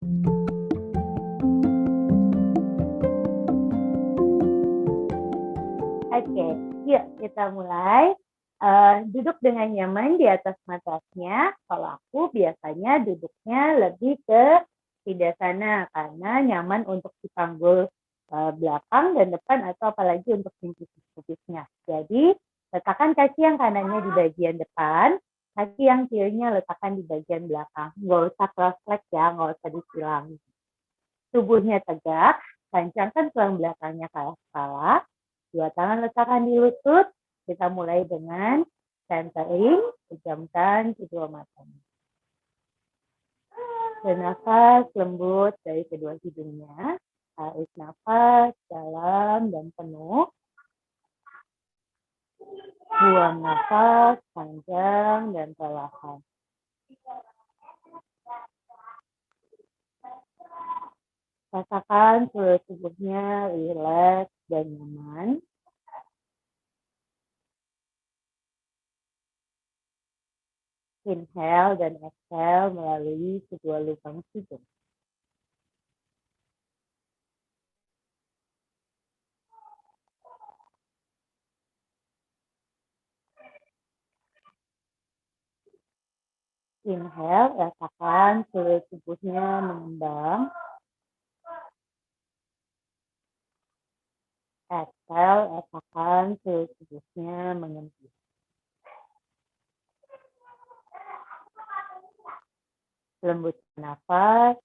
Oke, yuk kita mulai. Duduk dengan nyaman di atas matrasnya. Kalau aku biasanya duduknya lebih ke sebelah sana karena nyaman untuk dipanggul belakang dan depan atau apalagi untuk simpis-simpisnya. Jadi letakkan kaki yang kanannya di bagian depan, kaki yang kirinya letakkan di bagian belakang. Nggak usah cross-leg ya, nggak usah disilang. Tubuhnya tegak, pancangkan tulang belakangnya ke arah kepala. Dua tangan letakkan di lutut. Kita mulai dengan centering, pejamkan kedua matanya. Bernafas lembut dari kedua hidungnya. Tarik nafas dalam dan penuh. Buang nafas panjang dan perlahan. Rasakan seluruh tubuhnya rileks dan nyaman. Inhale dan exhale melalui kedua lubang hidung. Inhale, rasakan seluruh tubuhnya mengembang. Exhale, rasakan seluruh tubuhnya mengembang. Lembutkan nafas.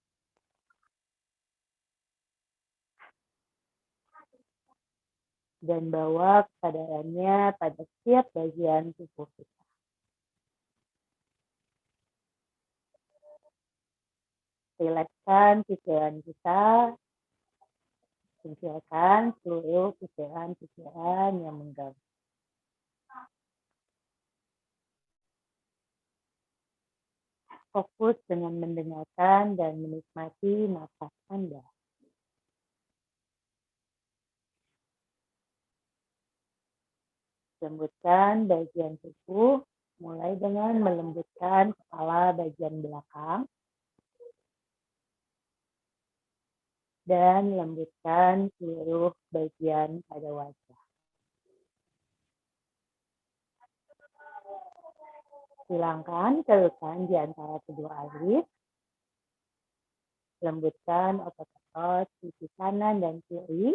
Dan bawa kesadarannya pada setiap bagian tubuh kita. Rilekskan pikiran kita. Singkirkan seluruh pikiran-pikiran yang mengganggu. Fokus dengan mendengarkan dan menikmati nafas Anda. Lembutkan bagian tubuh, mulai dengan melembutkan kepala bagian belakang. Dan lembutkan seluruh bagian pada wajah. Hilangkan keluhan di antara kedua alis. Lembutkan otot-otot sisi kanan dan kiri,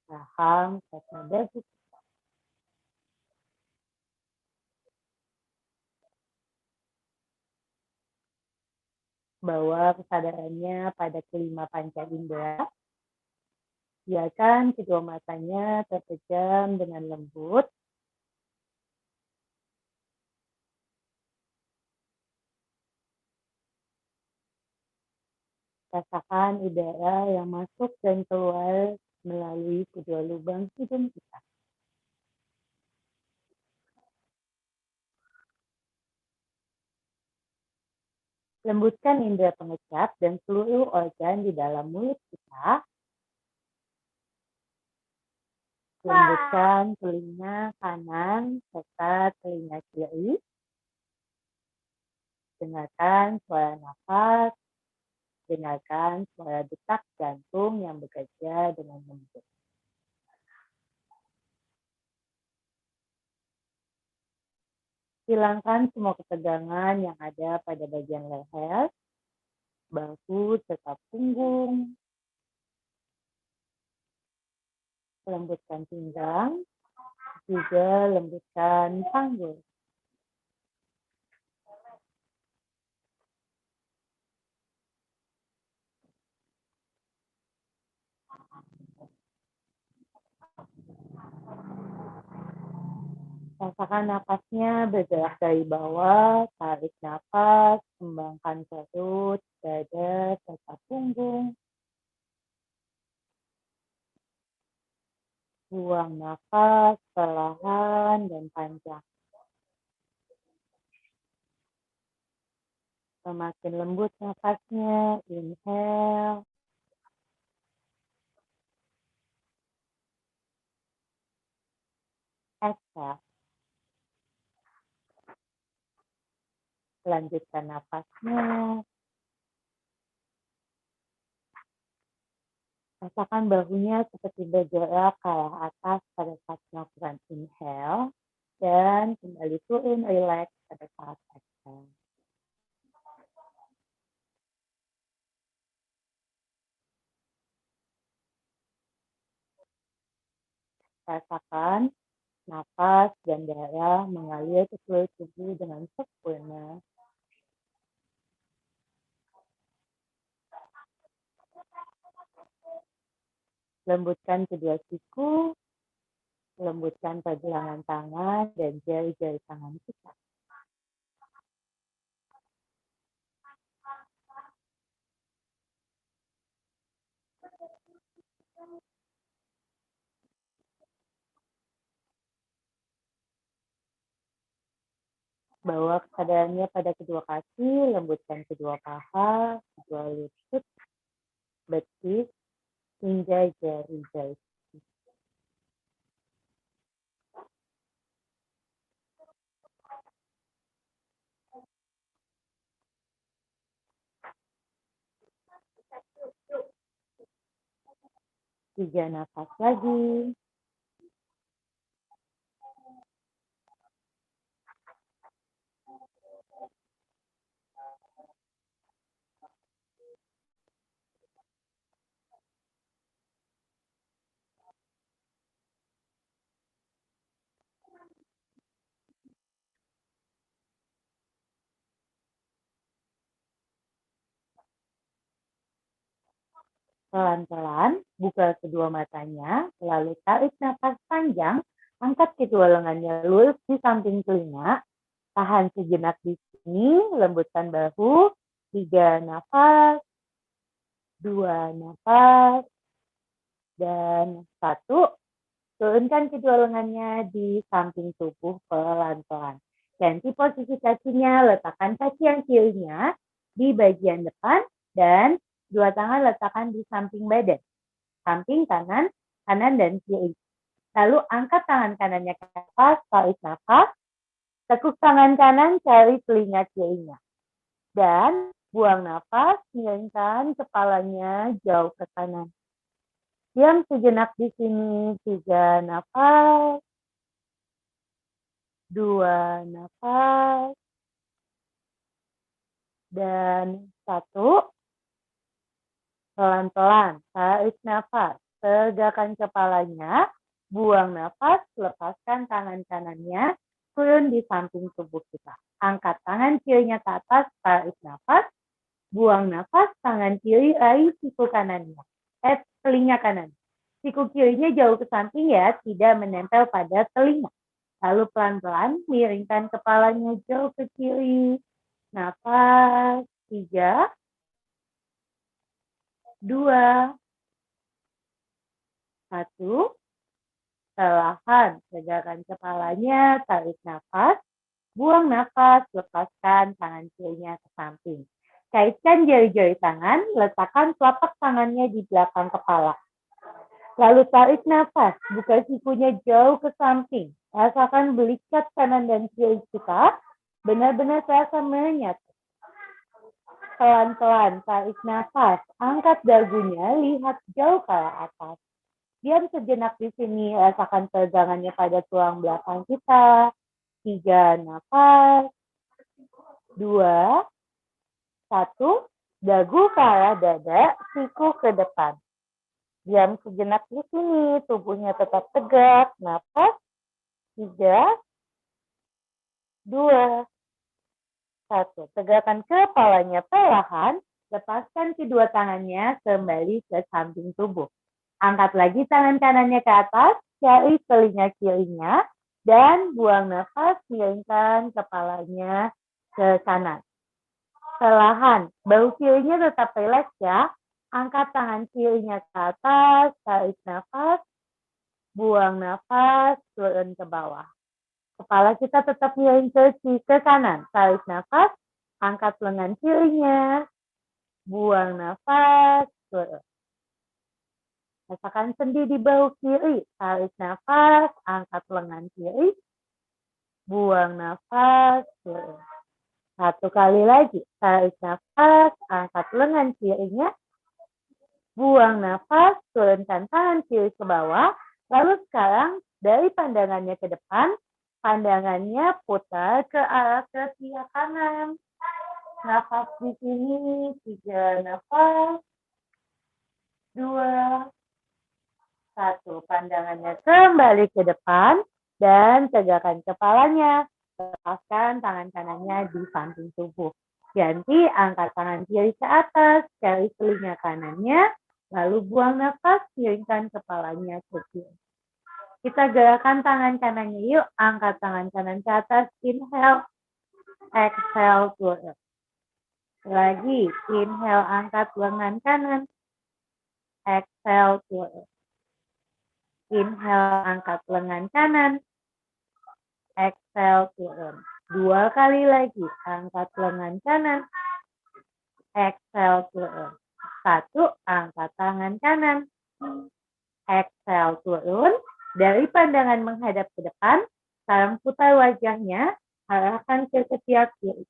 rahang, serta dagu. Bawa kesadarannya pada kelima panca indera. Biarkan kedua matanya terpejam dengan lembut. Rasakan udara yang masuk dan keluar melalui kedua lubang hidung kita. Lembutkan indera pengecap dan seluruh organ di dalam mulut kita. Lembutkan telinga kanan serta telinga kiri. Dengarkan suara nafas. Dengarkan suara detak jantung yang bekerja dengan lembut. Hilangkan semua ketegangan yang ada pada bagian leher, bahu, serta punggung. Lembutkan pinggang, juga lembutkan panggul. Rasakan nafasnya bergerak dari bawah, tarik nafas, kembangkan perut, dada, serta punggung. Buang nafas perlahan dan panjang. Semakin lembut nafasnya, inhale. Exhale. Lanjutkan nafasnya. Rasakan bahunya seperti bergerak ke arah atas pada saat melakukan inhale dan kembali turun relax pada saat exhale. Rasakan nafas dan darah mengalir ke seluruh tubuh dengan sempurna. Lembutkan kedua siku, lembutkan pergelangan tangan dan jari-jari tangan kita. Bawa kesadarannya pada kedua kaki, lembutkan kedua paha, kedua lutut, betis, hingga jari-jari. Tiga nafas lagi. Pelan-pelan buka kedua matanya, lalu tarik nafas panjang, angkat kedua lengannya lurus di samping telinga, tahan sejenak di sini, lembutkan bahu, 3 nafas, 2 nafas, dan 1. Turunkan kedua lengannya di samping tubuh pelan-pelan. Ganti posisi kakinya, letakkan kaki yang kirinya di bagian depan dan dua tangan letakkan di samping badan. Samping kanan, kanan dan kiri. Lalu angkat tangan kanannya ke atas, tarik nafas, tekuk tangan kanan cari telinga kirinya. Dan buang nafas, miringkan kepalanya jauh ke kanan. Diam sejenak di sini, 3 nafas, 2 nafas, dan 1. Pelan-pelan, tarik nafas, tegakkan kepalanya, buang nafas, lepaskan tangan kanannya, turun di samping tubuh kita. Angkat tangan kirinya ke atas, tarik nafas, buang nafas, tangan kiri raih siku kanannya, telinga kanan. Siku kirinya jauh ke samping ya, tidak menempel pada telinga. Lalu pelan-pelan miringkan kepalanya jauh ke kiri. Nafas, 3, 2, 1. Perlahan tegakkan kepalanya, tarik nafas, buang nafas, lepaskan tangan kirinya ke samping. Kaitkan jari-jari tangan, letakkan telapak tangannya di belakang kepala. Lalu tarik nafas, buka sikunya jauh ke samping. Rasakan belikat kanan dan kiri kita benar-benar terasa menyatu. Pelan-pelan tarik nafas, angkat dagunya, lihat jauh ke arah atas. Diam sejenak di sini, rasakan pegangannya pada tulang belakang kita. 3 nafas, 2, 1, dagu ke arah dada, siku ke depan. Diam sejenak di sini, tubuhnya tetap tegak. Nafas, 3, 2, 1. Tegakkan kepalanya perlahan, lepaskan kedua tangannya kembali ke samping tubuh. Angkat lagi tangan kanannya ke atas, cari telinga kirinya, dan buang nafas, miringkan kepalanya ke kanan. Perlahan, bahu kirinya tetap rileks ya. Angkat tangan kirinya ke atas, tarik nafas, buang nafas, turun ke bawah. Kepala kita tetap miring ke kanan. Tarik nafas, angkat lengan kirinya, buang nafas, turun. Rasakan sendi di bahu kiri. Tarik nafas, angkat lengan kiri, buang nafas, turun. 1 kali lagi. Tarik nafas, angkat lengan kirinya, Buang nafas, turunkan tangan kiri ke bawah. Lalu sekarang dari pandangannya ke depan, pandangannya putar ke arah ketiak kanan. Nafas di sini, 3 nafas, 2, 1. Pandangannya kembali ke depan dan tegakkan kepalanya. Lepaskan tangan kanannya di samping tubuh. Ganti angkat tangan kiri ke atas, cari telinga kanannya, lalu buang nafas, miringkan kepalanya ke kiri. Kita gerakan tangan kanannya yuk, angkat tangan kanan ke atas, inhale, exhale, turun. Lagi, inhale, angkat lengan kanan, exhale, turun. Inhale, angkat lengan kanan, exhale, turun. 2 kali lagi, angkat lengan kanan, exhale, turun. 1, angkat tangan kanan, exhale, turun. Dari pandangan menghadap ke depan, sekarang putar wajahnya, arahkan ke ketiak kiri.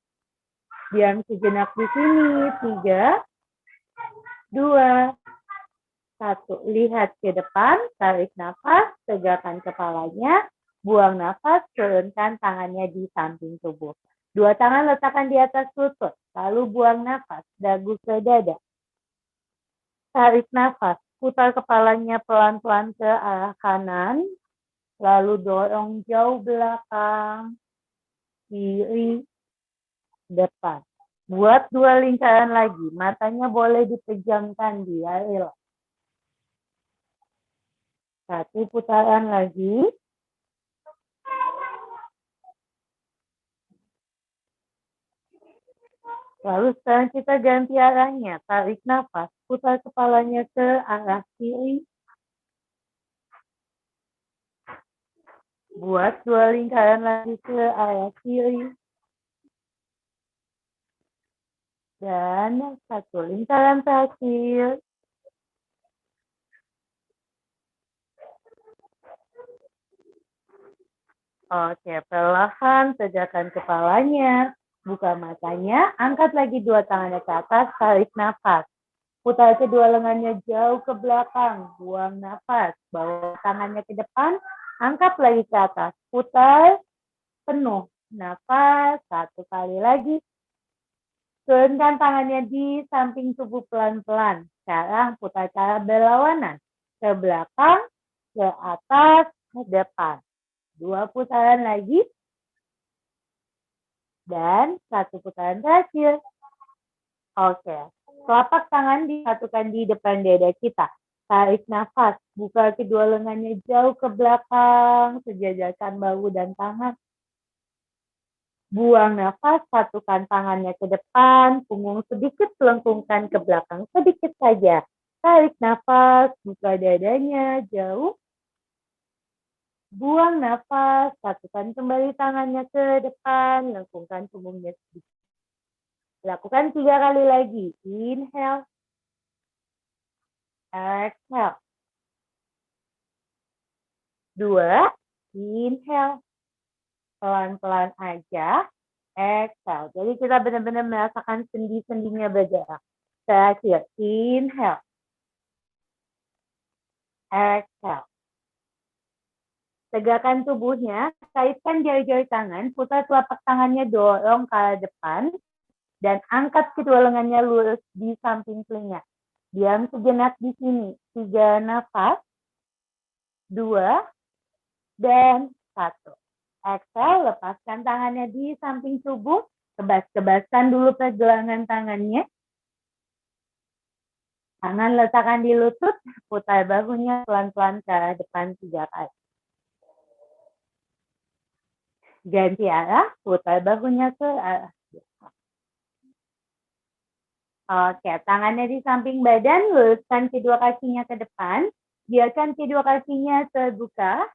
Diam sejenak di sini, 3, 2, 1. Lihat ke depan, tarik nafas, tegakkan kepalanya, buang nafas, turunkan tangannya di samping tubuh. 2 tangan letakkan di atas lutut, lalu buang nafas, dagu ke dada. Tarik nafas, putar kepalanya pelan-pelan ke arah kanan, lalu dorong jauh belakang, kiri, depan. Buat 2 lingkaran lagi, matanya boleh dipejamkan biar rileks. 1 putaran lagi. Lalu sekarang kita ganti arahnya, tarik nafas, putar kepalanya ke arah kiri. Buat 2 lingkaran lagi ke arah kiri. Dan 1 lingkaran terakhir. Oke, perlahan tegakkan kepalanya, buka matanya, angkat lagi 2 tangannya ke atas, tarik nafas. Putar kedua lengannya jauh ke belakang, buang nafas, bawa tangannya ke depan, angkat lagi ke atas, putar penuh, nafas, 1 kali lagi. Turunkan tangannya di samping tubuh pelan-pelan. Sekarang putar cara berlawanan. Ke belakang, ke atas, ke depan. 2 putaran lagi. Dan 1 putaran terakhir. Oke. Telapak tangan disatukan di depan dada kita. Tarik nafas. Buka kedua lengannya jauh ke belakang. Sejajarkan bahu dan tangan. Buang nafas, satukan tangannya ke depan, punggung sedikit lengkungkan ke belakang, sedikit saja. Tarik nafas, buka dadanya jauh. Buang nafas, satukan kembali tangannya ke depan, lengkungkan punggungnya sedikit. Lakukan 3 kali lagi. Inhale, exhale. 2, inhale. Pelan-pelan aja, exhale. Jadi kita benar-benar merasakan sendi-sendinya bergerak. Terakhir, inhale, exhale. Tegakkan tubuhnya, kaitkan jari-jari tangan, putar telapak tangannya dorong ke arah depan, dan angkat kedua lengannya lurus di samping telinga. Diam sejenak di sini. 3 nafas, 2, dan 1. Exhale, lepaskan tangannya di samping tubuh. Kebas-kebaskan dulu pergelangan tangannya. Tangan letakkan di lutut, putar bahunya pelan-pelan ke arah depan 3 kali. Ganti arah, putar bahunya ke arah belakang. Oke, tangannya di samping badan, luruskan kedua kakinya ke depan. Biarkan kedua kakinya terbuka,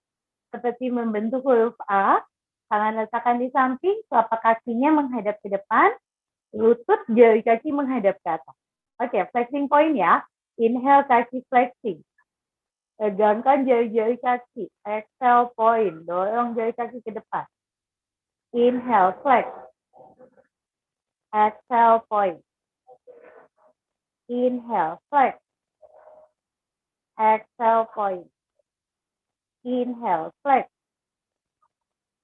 seperti membentuk huruf A. Tangan letakkan di samping, telapak kakinya menghadap ke depan, lutut jari kaki menghadap ke atas. Oke, flexing point ya. Inhale, kaki flexing. Tegangkan jari-jari kaki. Exhale, point. Dorong jari kaki ke depan. Inhale, flex. Exhale, point. Inhale, flex. Exhale, point. Inhale, flex.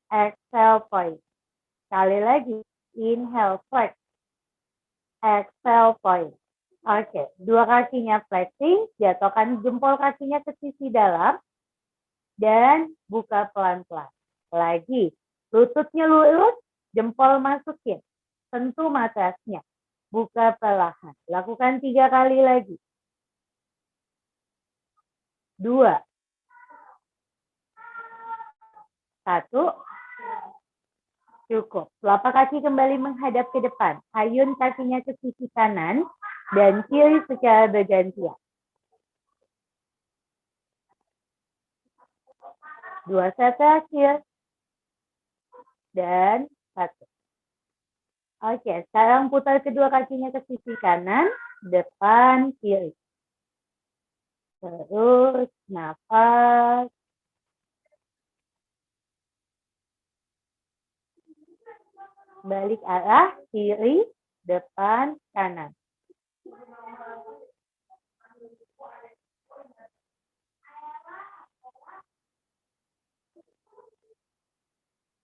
Exhale, point. Sekali lagi. Inhale, flex. Exhale, point. Oke, dua kakinya flexing, jatuhkan jempol kakinya ke sisi dalam, dan buka pelan-pelan. Lagi, lututnya lurus, jempol masukin. Sentuh matrasnya. Buka perlahan. Lakukan 3 kali lagi. 2. 1. Cukup. Telapak kaki kembali menghadap ke depan. Ayun kakinya ke sisi kanan dan kiri secara bergantian. 2 set terakhir. Dan 1. Oke, sekarang putar kedua kakinya ke sisi kanan, depan, kiri. Terus nafas. Balik arah, kiri, depan, kanan.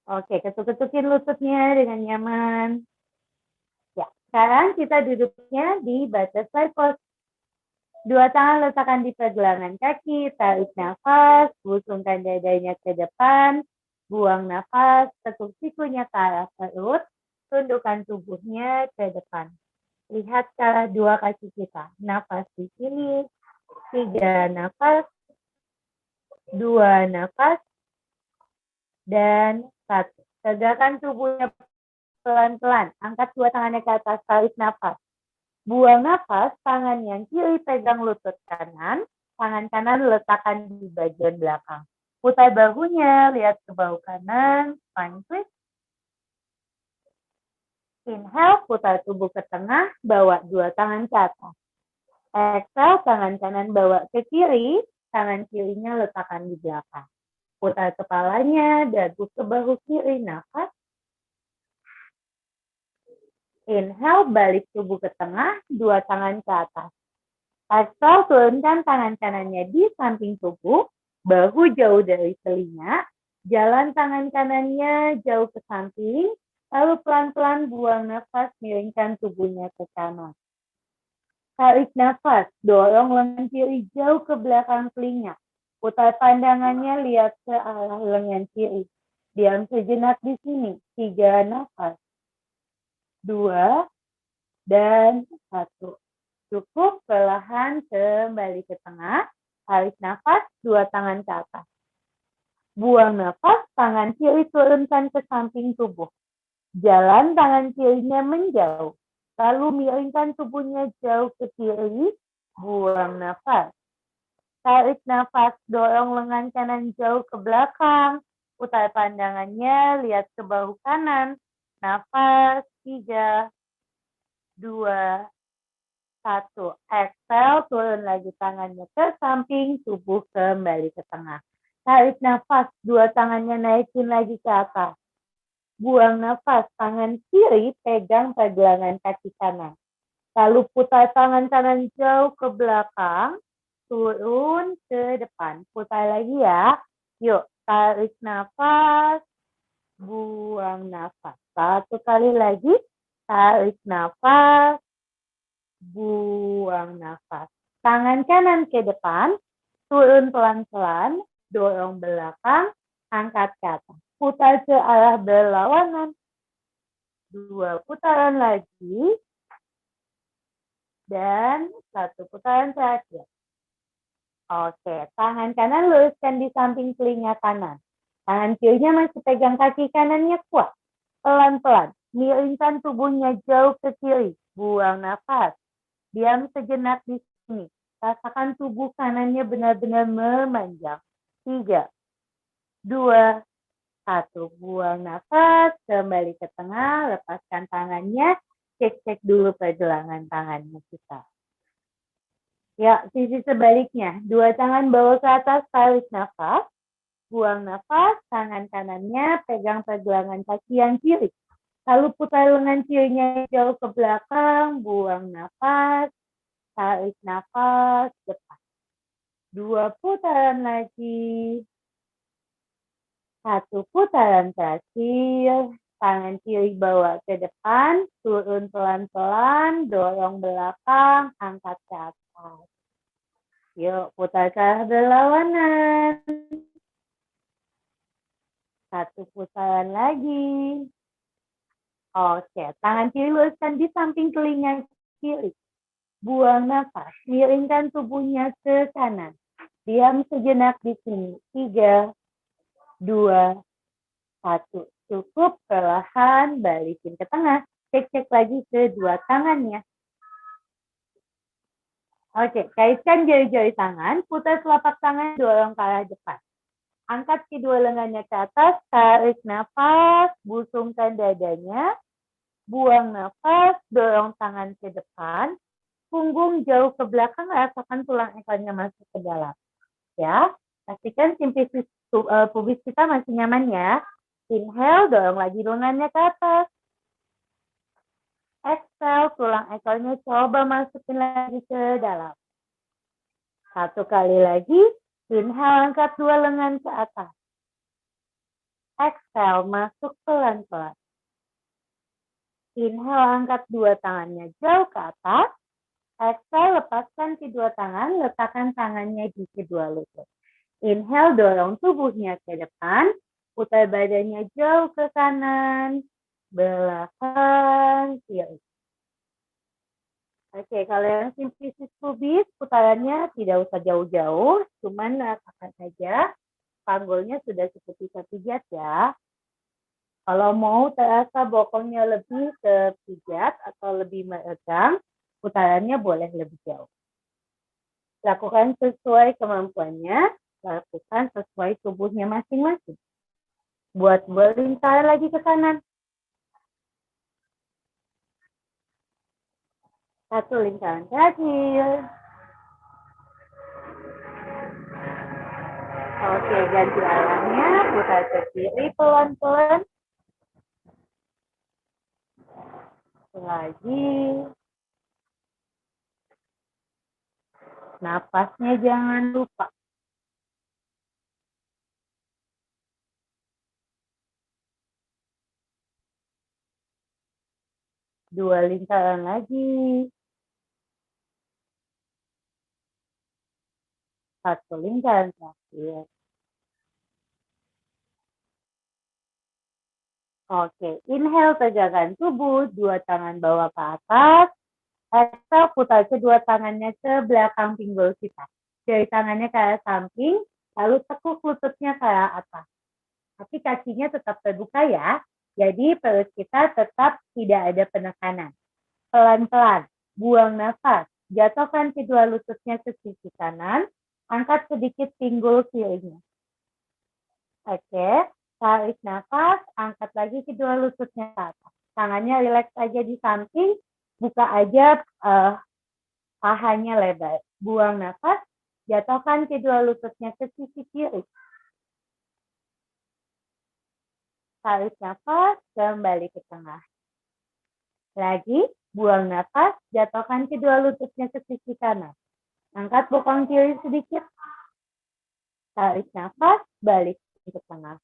Oke, ketuk-ketukin lututnya dengan nyaman. Ya, sekarang kita duduknya di butterfly pose. 2 tangan letakkan di pergelangan kaki, tarik nafas, busungkan dadanya ke depan, buang nafas, tekuk sikunya ke arah perut, tundukkan tubuhnya ke depan. Lihat ke arah 2 kaki kita. Nafas di sini, 3 nafas, 2 nafas, dan 1. Tegakkan tubuhnya pelan-pelan. Angkat 2 tangannya ke atas, tarik nafas. Buang nafas, tangan yang kiri pegang lutut kanan, tangan kanan letakkan di bagian belakang. Putar bahunya, lihat ke bahu kanan, spine twist. Inhale, putar tubuh ke tengah, bawa 2 tangan ke atas. Exhale, tangan kanan bawa ke kiri, tangan kirinya letakkan di belakang. Putar kepalanya, dagu ke bahu kiri, nafas. Inhale, balik tubuh ke tengah, 2 tangan ke atas. Exhale, turunkan tangan kanannya di samping tubuh, bahu jauh dari telinga, jalan tangan kanannya jauh ke samping, lalu pelan-pelan buang nafas, miringkan tubuhnya ke kanan. Tarik nafas, dorong lengan kiri jauh ke belakang telinga. Putar pandangannya, lihat ke arah lengan kiri. Diam sejenak di sini, 3 nafas. 2 dan 1. Cukup, perlahan kembali ke tengah. Tarik nafas, 2 tangan ke atas. Buang nafas, tangan kiri turunkan ke samping tubuh. Jalan tangan kirinya menjauh. Lalu miringkan tubuhnya jauh ke kiri. Buang nafas. Tarik nafas, dorong lengan kanan jauh ke belakang. Putar pandangannya, lihat ke bahu kanan. Nafas, 3, 2, 1. Exhale, turun lagi tangannya ke samping, tubuh kembali ke tengah. Tarik nafas, 2 tangannya naikin lagi ke atas. Buang nafas, tangan kiri pegang pergelangan kaki kanan. Lalu putar tangan kanan jauh ke belakang, turun ke depan. Putar lagi ya. Yuk, tarik nafas, buang nafas. 1 kali lagi, tarik nafas, buang nafas. Tangan kanan ke depan, turun pelan-pelan, dorong belakang, angkat ke atas. Putar ke arah berlawanan. 2 putaran lagi. Dan 1 putaran terakhir. Oke, tangan kanan luruskan di samping telinga kanan. Tangan kirinya masih pegang kaki kanannya kuat. Pelan-pelan, miringkan tubuhnya jauh ke kiri. Buang nafas. Diam sejenak di sini. Rasakan tubuh kanannya benar-benar memanjang. 3, 2, 1. Buang nafas. Kembali ke tengah. Lepaskan tangannya. Cek-cek dulu pergelangan tangannya kita. Ya, sisi sebaliknya. 2 tangan bawa ke atas. Tarik nafas. Buang nafas. Tangan kanannya pegang pergelangan kaki yang kiri. Lalu putar lengan kirinya jauh ke belakang. Buang nafas. Tarik nafas, depan. 2 putaran lagi. 1 putaran terakhir. Tangan kiri bawa ke depan, turun pelan-pelan, dorong belakang, angkat ke atas. Yuk, putar ke arah berlawanan. 1 putaran lagi. Oke, tangan kiri luruskan di samping telinga kiri. Buang nafas, miringkan tubuhnya ke kanan. Diam sejenak di sini. 3, 2, 1. Cukup, perlahan balikin ke tengah. Cek-cek lagi kedua tangannya. Oke, kaitkan jari-jari tangan, putar telapak tangan, dorong ke arah depan. Angkat kedua lengannya ke atas, tarik nafas, busungkan dadanya, buang nafas, dorong tangan ke depan, punggung jauh ke belakang, rasakan tulang ekornya masuk ke dalam. Ya, pastikan simplisis pubis kita masih nyaman ya. Inhale, dorong lagi lengannya ke atas. Exhale, tulang ekornya coba masukin lagi ke dalam. 1 kali lagi. Inhale, angkat 2 lengan ke atas. Exhale, masuk pelan-pelan. Inhale, angkat 2 tangannya jauh ke atas. Exhale, lepaskan kedua tangan, letakkan tangannya di kedua lutut. Inhale, dorong tubuhnya ke depan, putar badannya jauh ke kanan, belakang, kiri. Oke, kalau yang simplisis pubis, putarannya tidak usah jauh-jauh, cuman rasakan saja, panggulnya sudah seperti pijat ya. Kalau mau terasa bokongnya lebih ke pijat atau lebih meregang, putarannya boleh lebih jauh. Lakukan sesuai kemampuannya, lakukan sesuai tubuhnya masing-masing. Buat lingkaran lagi ke kanan. 1 lingkaran terakhir. Oke, ganti arahnya, putar ke kiri pelan-pelan. Lagi. Napasnya jangan lupa. Dua lingkaran lagi. 1 lingkaran terakhir. Oke, inhale tegakkan tubuh, 2 tangan bawa ke atas. Exhale, putar kedua tangannya ke belakang pinggul kita. Jari tangannya ke arah samping, lalu tekuk lututnya ke arah atas. Tapi kakinya tetap terbuka ya. Jadi perut kita tetap tidak ada penekanan. Pelan-pelan, buang nafas. Jatuhkan kedua lututnya ke sisi kanan. Angkat sedikit pinggul kirinya. Oke, tarik nafas. Angkat lagi kedua lututnya ke atas. Tangannya rileks aja di samping. Buka aja pahanya lebar. Buang nafas. Jatuhkan kedua lututnya ke sisi kiri. Tarik nafas, kembali ke tengah. Lagi, buang nafas, jatuhkan kedua lututnya ke sisi kanan. Angkat bokong kiri sedikit. Tarik nafas, balik ke tengah.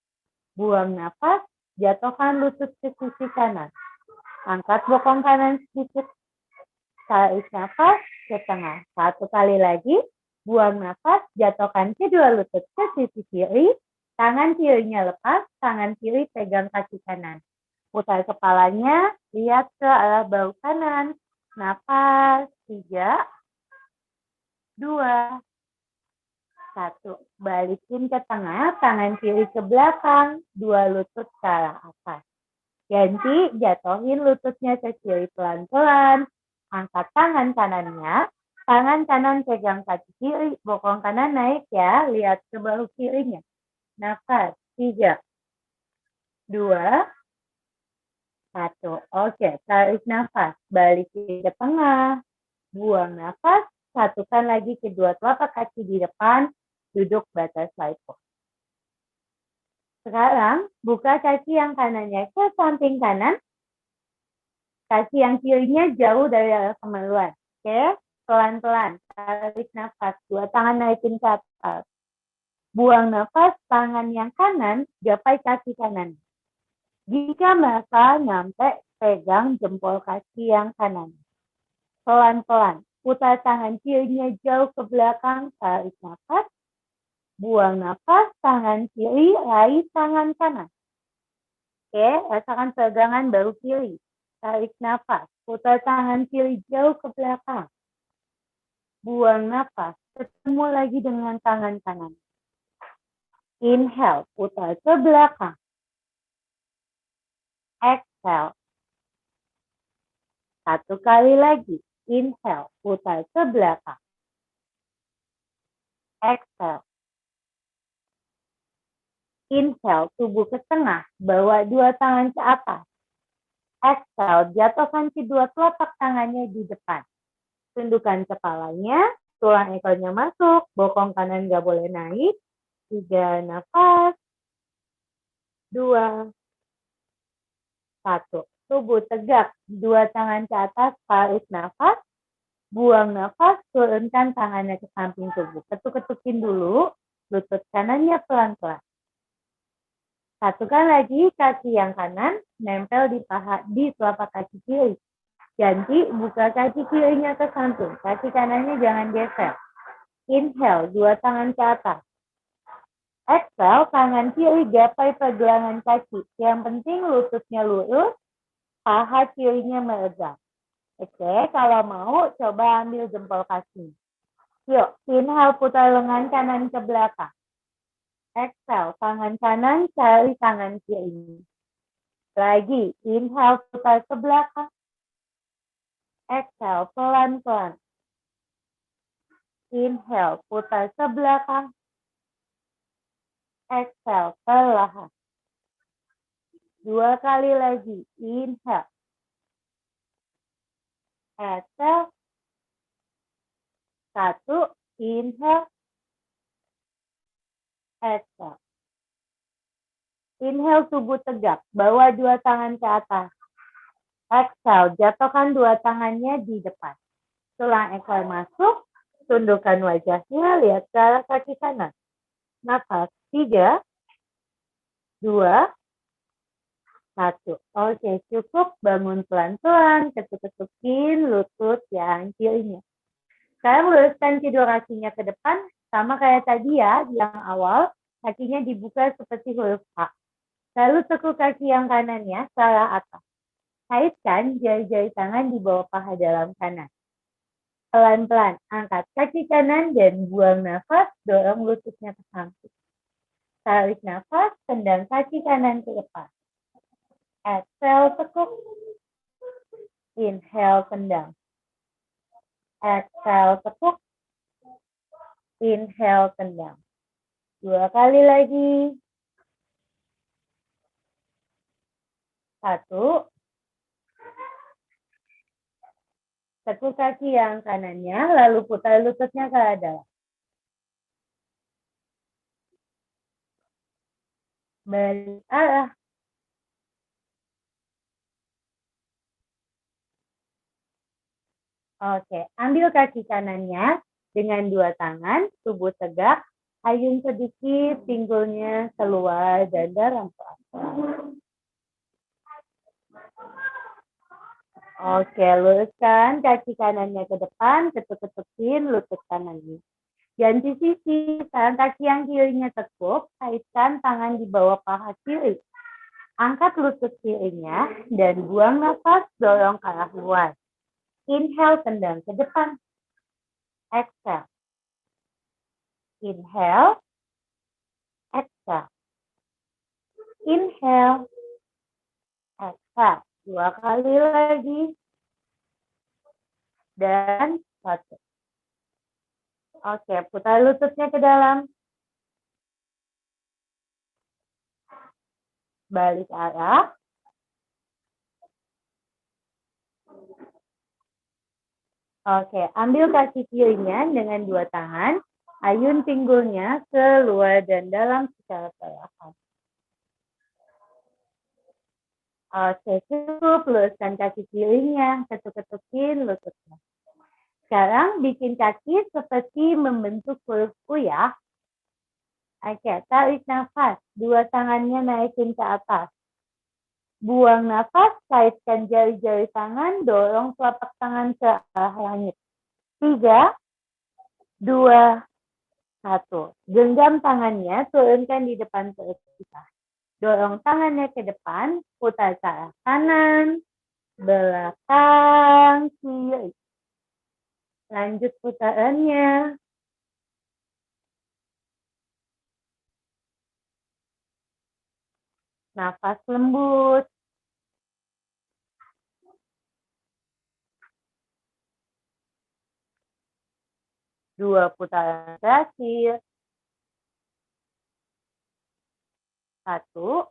Buang nafas, jatuhkan lutut ke sisi kanan. Angkat bokong kanan sedikit. Tarik nafas, ke tengah. 1 kali lagi. Buang nafas, jatuhkan kedua lutut ke sisi kiri. Tangan kirinya lepas, tangan kiri pegang kaki kanan. Putar kepalanya, lihat ke arah bahu kanan. Nafas, 3, 2, 1. Balikin ke tengah, tangan kiri ke belakang, 2 lutut ke arah atas. Ganti, jatuhin lututnya ke kiri pelan-pelan. Angkat tangan kanannya, tangan kanan pegang kaki kiri, bokong kanan naik ya, lihat ke bahu kirinya. Nafas, 3, 2, 1. Oke, tarik nafas, balikin ke tengah, buang nafas, satukan lagi kedua telapak kaki di depan, duduk butterfly pose. Sekarang, buka kaki yang kanannya ke samping kanan, kaki yang kirinya jauh dari arah kemaluan. Oke, pelan-pelan. Tarik nafas, dua tangan naikin ke atas. Buang nafas, tangan yang kanan gapai kaki kanan. Jika merasa nyampe, pegang jempol kaki yang kanan. Pelan-pelan, putar tangan kirinya jauh ke belakang, tarik nafas. Buang nafas, tangan kiri, raih tangan kanan. Oke, rasakan pegangan bahu kiri. Tarik nafas, putar tangan kiri jauh ke belakang. Buang nafas, ketemu lagi dengan tangan kanan. Inhale, putar ke belakang. Exhale. Satu kali lagi. Inhale, putar ke belakang. Exhale. Inhale, tubuh ke tengah, bawa dua tangan ke atas. Exhale, jatuhkan kedua telapak tangannya di depan. Tundukkan kepalanya, tulang ekornya masuk, bokong kanan nggak boleh naik. 3 nafas. 2, 1. Tubuh tegak, dua tangan ke atas, tarik nafas. Buang nafas, turunkan tangannya ke samping tubuh. Ketuk-ketukin dulu, lutut kanannya pelan-pelan. Satukan lagi kaki yang kanan, nempel di paha di telapak kaki kiri. Ganti, buka kaki kirinya ke samping, kaki kanannya jangan geser. Inhale, dua tangan ke atas. Exhale, tangan kiri gapai pergelangan kaki. Yang penting lututnya lurus, paha kirinya meregang. Oke, kalau mau coba ambil jempol kaki. Yuk, inhale putar lengan kanan ke belakang. Exhale, tangan kanan cari tangan kiri. Lagi, inhale putar ke belakang. Exhale, pelan-pelan. Inhale, putar ke belakang. Exhale, perlahan. 2 kali lagi. Inhale. Exhale. 1. Inhale. Exhale. Inhale, tubuh tegak. Bawa dua tangan ke atas. Exhale, jatuhkan dua tangannya di depan. Tulang ekor masuk. Tundukkan wajahnya, lihat ke arah kaki kanan. Nafas. 3, 2, 1. Oke, cukup. Bangun pelan-pelan. Ketuk-ketukin lutut yang kirinya. Sekarang luruskan kedua kakinya ke depan. Sama kayak tadi ya, yang awal. Kakinya dibuka seperti huruf A. Lalu tekuk kaki yang kanannya ke arah atas. Kaitkan jari-jari tangan di bawah paha dalam kanan. Pelan-pelan angkat kaki kanan dan buang nafas, dorong lututnya ke samping. Tarik nafas, tendang kaki kanan ke depan. Exhale, tekuk. Inhale, tendang. Exhale, tekuk. Inhale, tendang. 2 kali lagi. 1. Tekuk kaki yang kanannya, lalu putar lututnya ke dalam. Balik arah. Oke, ambil kaki kanannya dengan dua tangan, tubuh tegak, ayun sedikit, pinggulnya keluar, dada pelan-pelan. Oke, luruskan kaki kanannya ke depan, ketuk-ketukin lutut kanannya. Ganti sisi, sekarang kaki yang kirinya tekuk, kaitkan tangan di bawah paha kiri. Angkat lutut kirinya dan buang nafas, dorong ke arah luar. Inhale, tendang ke depan. Exhale. Inhale. Exhale. Inhale. Exhale. 2 kali lagi. Dan 1. Oke, putar lututnya ke dalam. Balik arah. Oke, ambil kaki kirinya dengan dua tangan. Ayun pinggulnya keluar dan dalam secara perlahan. Oke, cukup. Luruskan kaki kirinya. Ketuk-ketukin lututnya. Sekarang bikin kaki seperti membentuk huruf U ya. Oke, tarik nafas. Dua tangannya naikin ke atas. Buang nafas, kaitkan jari-jari tangan, dorong telapak tangan ke arah langit. 3, 2, 1. Genggam tangannya, turunkan di depan perut kita. Dorong tangannya ke depan, putar ke arah kanan, belakang, kiri. Lanjut putarannya. Nafas lembut. Dua putaran terakhir. 1.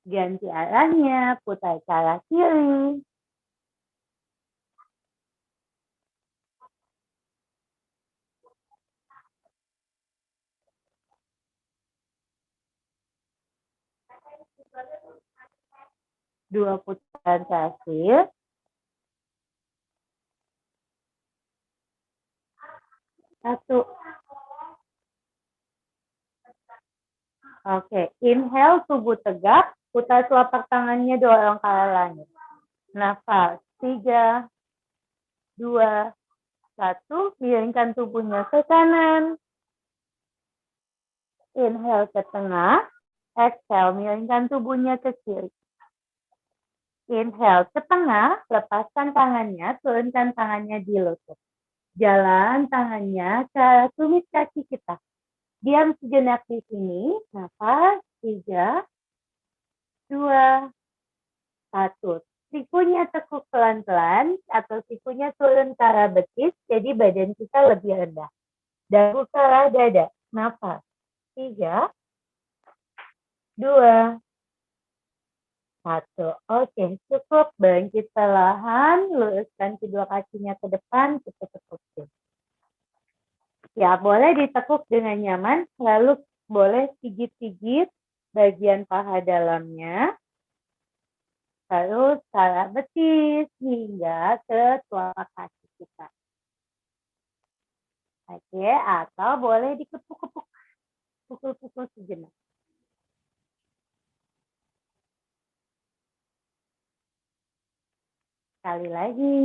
Ganti arahnya, putar ke arah kiri. 2 putaran terakhir. 1. Oke, inhale, tubuh tegak, putar telapak tangannya, dorong ke arah langit. Nafas, 3, 2, 1, miringkan tubuhnya ke kanan. Inhale ke tengah, exhale, miringkan tubuhnya ke kiri. Inhale ke tengah, lepaskan tangannya, turunkan tangannya di lutut. Jalan tangannya ke arah tumit kaki kita. Diam sejenak di sini, nafas, 3, 2, 1. Sikunya tekuk pelan-pelan, atau sikunya turun ke arah betis, jadi badan kita lebih rendah. Dagu ke arah dada, nafas, 3, 2, 1. Oke, cukup. Bangkit perlahan, luruskan kedua kakinya ke depan, kita tekukin. Ya, boleh ditekuk dengan nyaman, lalu boleh pijit-pijit bagian paha dalamnya, terus ke arah betis hingga ke telapak kaki kita. Oke, atau boleh dikepuk-kepuk, pukul-pukul sejenak. Sekali lagi.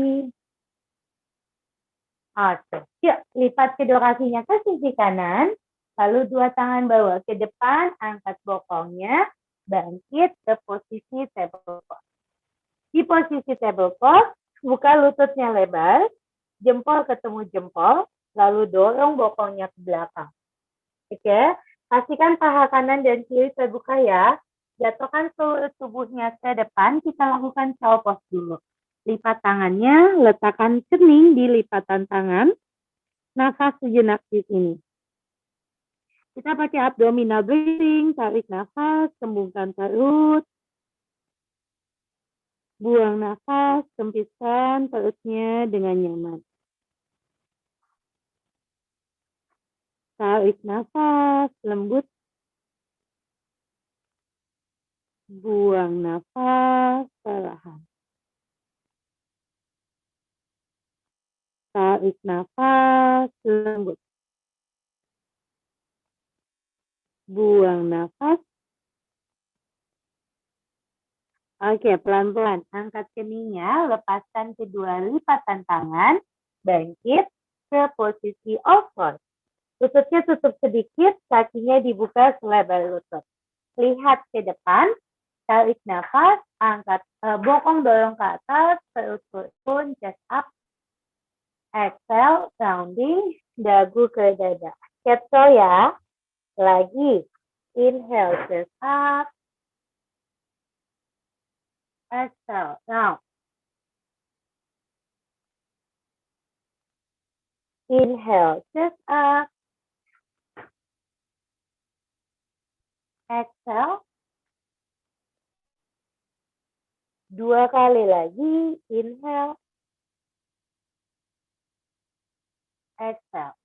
Oke, yuk lipat kedua kakinya ke sisi kanan, lalu dua tangan bawa ke depan, angkat bokongnya, bangkit ke posisi table pose. Di posisi table pose, buka lututnya lebar, jempol ketemu jempol, lalu dorong bokongnya ke belakang. Oke, pastikan paha kanan dan kiri terbuka ya. Jatuhkan seluruh tubuhnya ke depan, kita lakukan cow pose dulu. Lipat tangannya, letakkan kening di lipatan tangan. Nafas sejenak di sini. Kita pakai abdominal breathing, tarik nafas, kembungkan perut. Buang nafas, sempitkan perutnya dengan nyaman. Tarik nafas, lembut. Buang nafas, perlahan. Tarik nafas, lembut. Buang nafas. Oke, pelan-pelan. Angkat keningnya, lepaskan kedua lipatan tangan, bangkit ke posisi off-road. Lututnya tutup sedikit, kakinya dibuka selebar lutut. Lihat ke depan, tarik nafas, angkat bokong dorong ke atas, perut turun, chest up. Exhale, rounding, dagu ke dada. Capsule ya. Lagi. Inhale, chest up. Exhale, down. Inhale, chest up. Exhale. Dua kali lagi. Inhale. Exhale.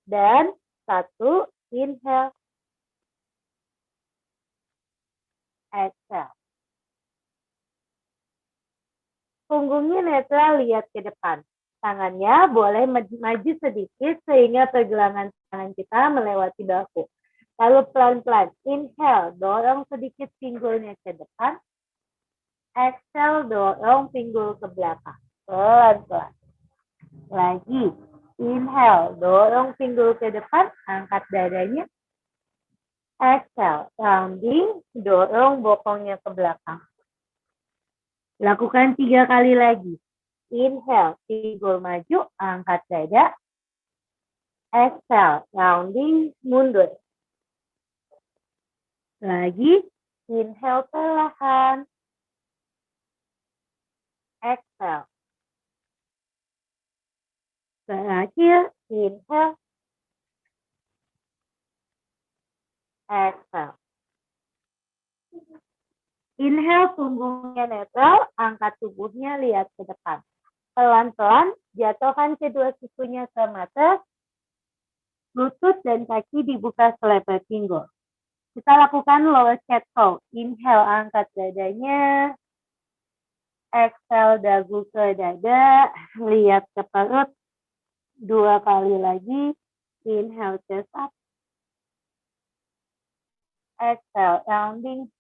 Dan 1. Inhale. Exhale. punggungnya netral, lihat ke depan. Tangannya boleh maju sedikit sehingga pergelangan tangan kita melewati bahu. Lalu pelan-pelan, inhale, dorong sedikit pinggulnya ke depan. Exhale, dorong pinggul ke belakang. Pelan-pelan. Lagi, inhale, dorong pinggul ke depan, angkat dadanya. Exhale, rounding, dorong bokongnya ke belakang. Lakukan 3 kali lagi. Inhale, pinggul maju, angkat dada. Exhale, rounding, mundur. Lagi, inhale perlahan. Exhale. Terakhir, inhale. Exhale. Inhale, punggungnya netral, angkat tubuhnya, lihat ke depan. Pelan-pelan, jatuhkan kedua sikunya ke mata, lutut dan kaki dibuka selebar pinggul. Kita lakukan lower cat cow. Inhale, angkat dadanya. Exhale, dagu ke dada, lihat ke perut. 2 kali lagi. Inhale, chest up. Exhale, rounding.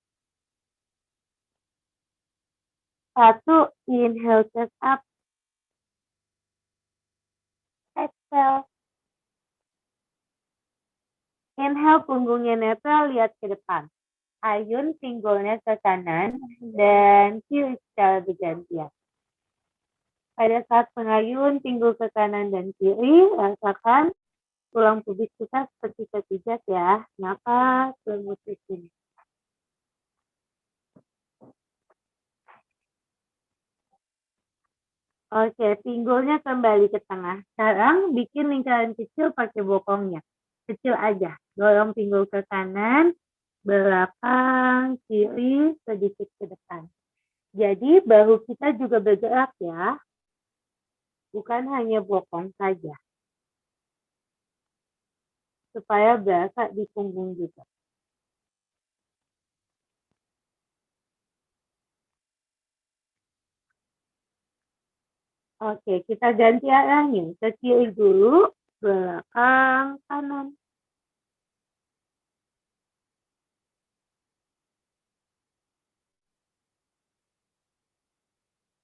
1, inhale, chest up. Exhale. Inhale, punggungnya netral, lihat ke depan. Ayun pinggulnya ke kanan dan kiri secara bergantian. Pada saat mengayun pinggul ke kanan dan kiri, rasakan tulang pubis kita seperti terpijat ya. Napas lembut di sini. Oke, pinggulnya kembali ke tengah. Sekarang bikin lingkaran kecil pakai bokongnya. Kecil aja. Dorong pinggul ke kanan, belakang, kiri, sedikit ke depan. Jadi bahu kita juga bergerak ya. Bukan hanya bokong saja. Supaya berasa di punggung juga. Oke, kita ganti arahnya. Ke kiri dulu, belakang, kanan.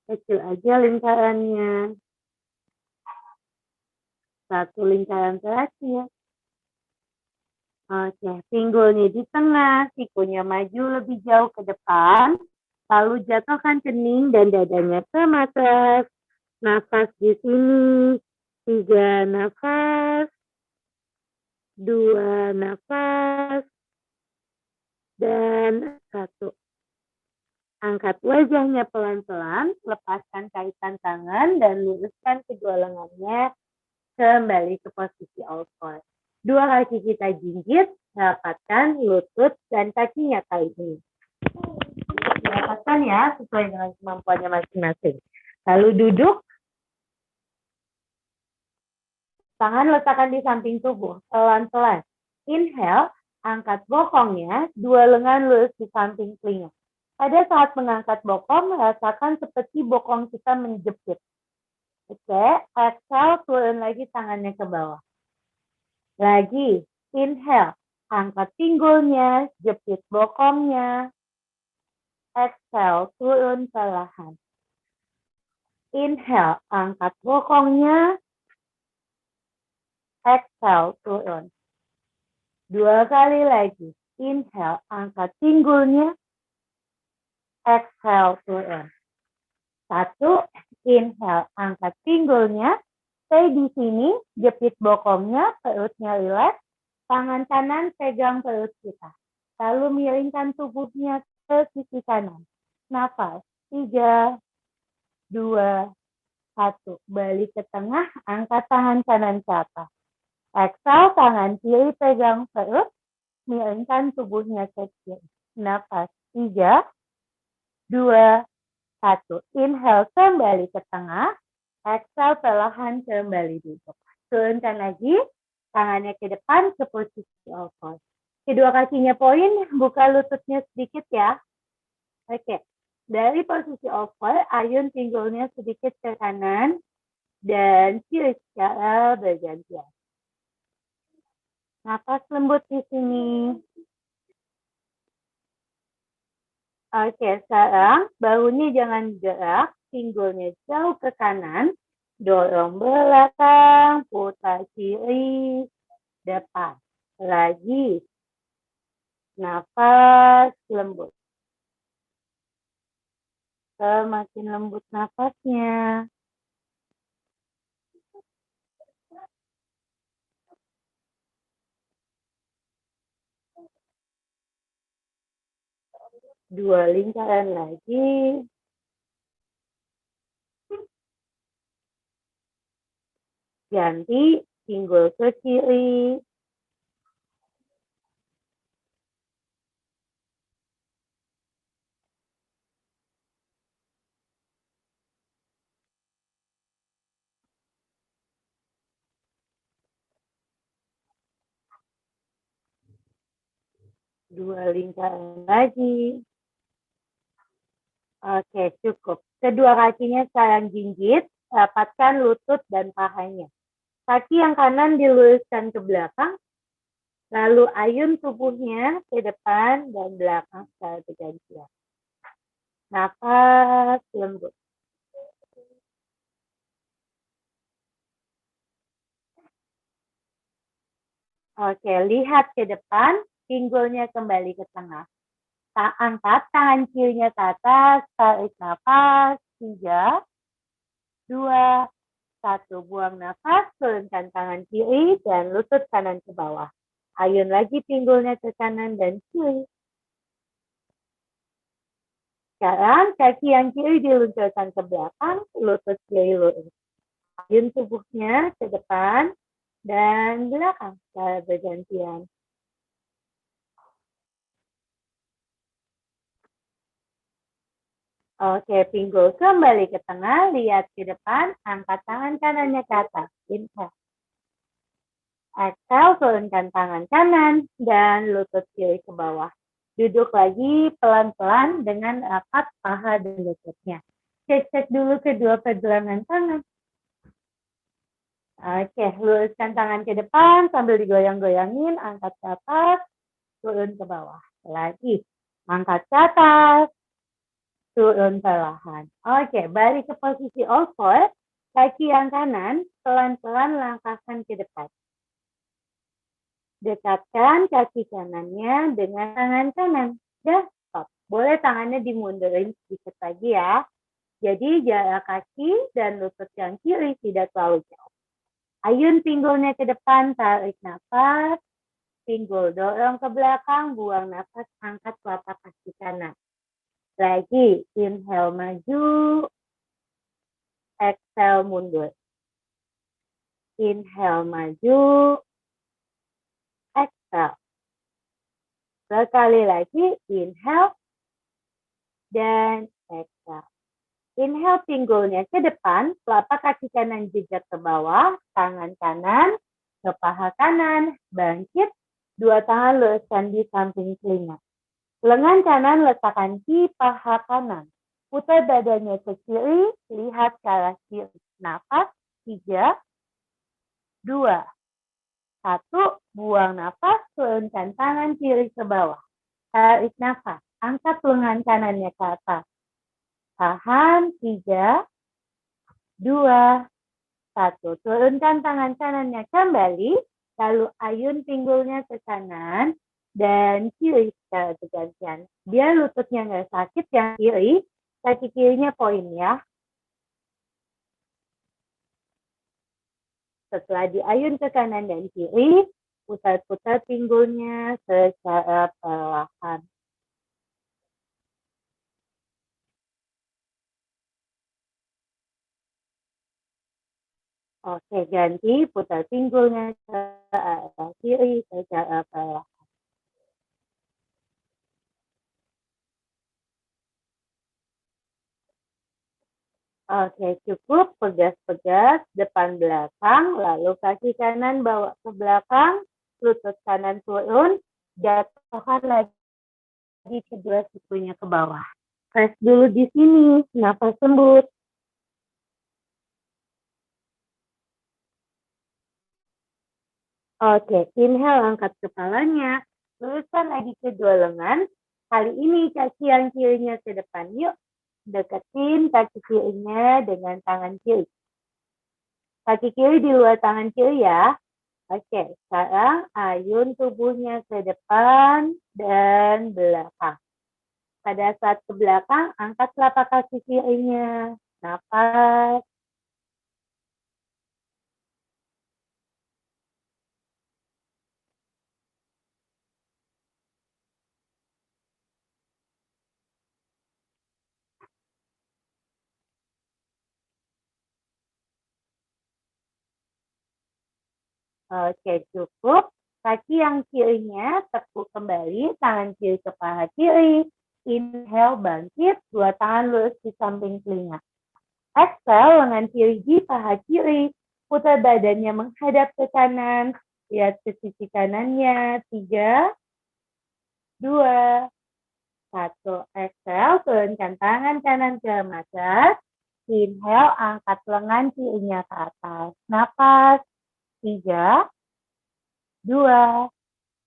Kecil aja lingkarannya. 1 lingkaran terakhir. Oke, pinggulnya di tengah, sikunya maju lebih jauh ke depan. Lalu jatuhkan kening dan dadanya ke atas. Nafas di sini. 3 nafas. 2 nafas. Dan 1. Angkat wajahnya pelan-pelan, lepaskan kaitan tangan, dan luruskan kedua lengannya kembali ke posisi all four. 2 kaki kita jinjit, rapatkan lutut dan kakinya kali ini. Rapatkan ya, sesuai dengan kemampuannya masing-masing. Lalu duduk. Tangan letakkan di samping tubuh, pelan-pelan. Inhale, angkat bokongnya, 2 lengan lurus di samping telinga. Pada saat mengangkat bokong, rasakan seperti bokong kita menjepit. Oke, exhale, turun lagi tangannya ke bawah. Lagi, inhale, angkat pinggulnya, jepit bokongnya. Exhale, turun perlahan. Inhale, angkat bokongnya. Exhale, turun. 2 kali lagi. Inhale, angkat pinggulnya. Exhale, turun. 1, inhale, angkat pinggulnya. Stay di sini, jepit bokongnya, perutnya rileks. Tangan kanan pegang perut kita. Lalu miringkan tubuhnya ke sisi kanan. Nafas. 3, 2, 1. Balik ke tengah, angkat tangan kanan ke atas. Exhale, tangan kiri pegang perut. Miringkan tubuhnya ke kiri. Nafas. 3, 2, 1. Inhale, kembali ke tengah. Exhale, perlahan kembali duduk. Turunkan lagi. Tangannya ke depan ke posisi all four. Kedua kakinya poin, buka lututnya sedikit ya. Oke. Dari posisi over, ayun pinggulnya sedikit ke kanan dan kiri secara bergantian. Nafas lembut di sini. Oke, sekarang bahunya jangan gerak, pinggulnya jauh ke kanan, dorong belakang, putar kiri, depan. Lagi, nafas lembut. Semakin lembut nafasnya. Dua lingkaran lagi. Ganti pinggul ke kiri. Dua lingkaran lagi. Oke, cukup. Kedua kakinya sekarang jinjit, rapatkan lutut dan pahanya. Kaki yang kanan diluruskan ke belakang, lalu ayun tubuhnya ke depan dan belakang secara bergantian. Nafas lembut. Oke, lihat ke depan, pinggulnya kembali ke tengah. Angkat tangan kirinya ke atas, tarik nafas, 3, 2, 1. Buang nafas, turunkan tangan kiri dan lutut kanan ke bawah. Ayun lagi pinggulnya ke kanan dan kiri. Sekarang kaki yang kiri diluncurkan ke belakang, lutut kiri lurus. Ayun tubuhnya ke depan dan belakang secara bergantian. Oke, pinggul kembali ke tengah, lihat ke depan, angkat tangan kanannya ke atas. Inhale. Exhale, turunkan tangan kanan dan lutut kiri ke bawah. Duduk lagi pelan-pelan dengan rapat paha dan lututnya. Cek dulu kedua pergelangan tangan. Oke, luruskan tangan ke depan sambil digoyang-goyangin, angkat ke atas, turun ke bawah. Lagi, angkat ke atas, turun perlahan. Oke, balik ke posisi all four. Kaki yang kanan, pelan-pelan langkahkan ke depan. Dekatkan kaki kanannya dengan tangan kanan. Dah, stop. Boleh tangannya dimundurin sedikit lagi ya. Jadi jarak kaki dan lutut yang kiri tidak terlalu jauh. Ayun pinggulnya ke depan, tarik nafas. Pinggul dorong ke belakang, buang nafas, angkat telapak kaki kanan. Lagi, inhale maju, exhale mundur. Inhale maju, exhale. Sekali lagi, inhale dan exhale. Inhale pinggulnya ke depan, telapak kaki kanan jejak ke bawah, tangan kanan ke paha kanan, bangkit, dua tangan luruskan di samping telinga. Lengan kanan letakkan di paha kanan. Putar badannya ke kiri, lihat ke arah kiri. Nafas, 3, 2, 1. Buang nafas, turunkan tangan kiri ke bawah. Tarik nafas, angkat lengan kanannya ke atas. Tahan, 3, 2, 1. Turunkan tangan kanannya kembali, lalu ayun pinggulnya ke kanan dan kiri secara bergantian. Biar lututnya nggak sakit yang kiri, kaki kirinya poin ya. Setelah diayun ke kanan dan kiri, putar-putar pinggulnya secara perlahan. Oke, ganti putar pinggulnya ke arah kiri secara perlahan. Oke, cukup pegas-pegas depan belakang, lalu kaki kanan bawa ke belakang, lutut kanan turun, jatuhkan lagi kedua sikunya ke bawah. Rest dulu di sini, nafas lembut. Oke, inhale, angkat kepalanya. Luruskan lagi kedua lengan. Kali ini kaki yang kirinya ke depan. Yuk, deketin kaki kirinya dengan tangan kiri. Kaki kiri di luar tangan kiri ya. Oke, sekarang ayun tubuhnya ke depan dan belakang. Pada saat ke belakang, angkat telapak kaki kirinya. Nafas. Oke, cukup. Kaki yang kirinya tekuk kembali, tangan kiri ke paha kiri. Inhale, bangkit, dua tangan lurus di samping telinga. Exhale, lengan kiri di paha kiri. Putar badannya menghadap ke kanan. Lihat ke sisi kanannya. 3, 2, 1. Exhale, turunkan tangan kanan ke mata. Inhale, angkat lengan kirinya ke atas. Napas. 3, 2,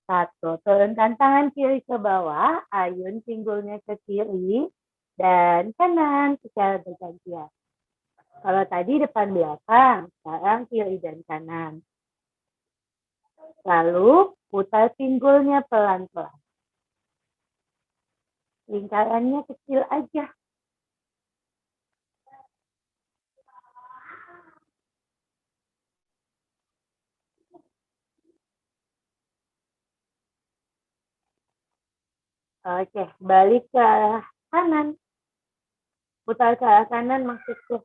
1. Turunkan tangan kiri ke bawah. Ayun pinggulnya ke kiri dan kanan secara bergantian. Kalau tadi depan belakang, sekarang kiri dan kanan. Lalu putar pinggulnya pelan-pelan. Lingkarannya kecil aja. Oke, balik ke arah kanan. Putar ke arah kanan maksudku.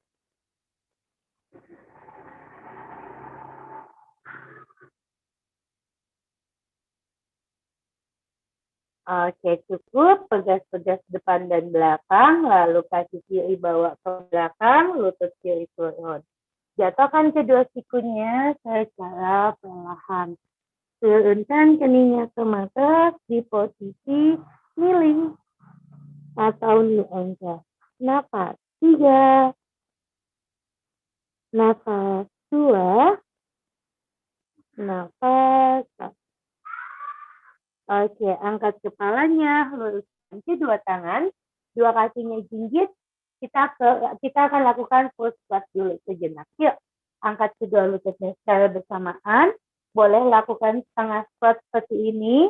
Oke, cukup. Pegas-pegas depan dan belakang. Lalu kaki kiri bawa ke belakang, lutut kiri turun. Jatuhkan kedua sikunya secara perlahan. Turunkan keningnya ke mata di posisi kneeling atau knee angle. Nafas 3, nafas 2, nafas 1. Oke, angkat kepalanya, luruskan kedua tangan, dua kakinya jinjit. Kita akan lakukan full squat dulu sejenak. Yuk, angkat kedua lututnya secara bersamaan. Boleh lakukan setengah squat seperti ini,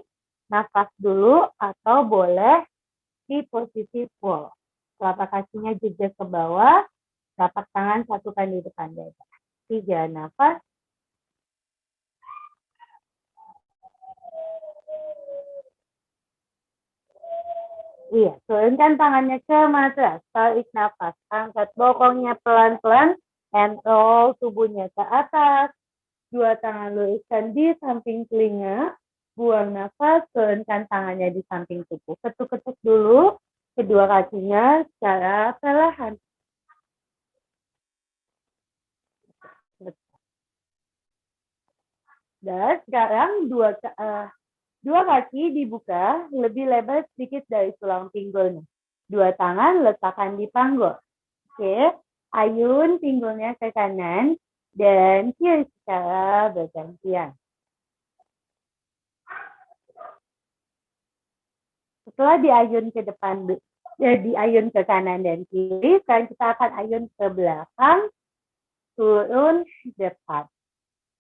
nafas dulu, atau boleh di posisi full. Telapak kakinya jejak ke bawah, telapak tangan satukan di depan dada. 3, nafas. Iya, turunkan tangannya ke matras, tarik nafas, angkat bokongnya pelan-pelan, and roll tubuhnya ke atas, dua tangan luruskan di samping telinga, buang nafas, turunkan tangannya di samping tubuh. Ketuk-ketuk dulu kedua kakinya secara perlahan. Dan sekarang dua kaki dibuka lebih lebar sedikit dari tulang pinggulnya. Dua tangan letakkan di panggul. Oke, ayun pinggulnya ke kanan dan kiri secara bergantian. Setelah diayun ke depan, diayun ke kanan dan kiri, sekarang kita akan ayun ke belakang, turun, depan.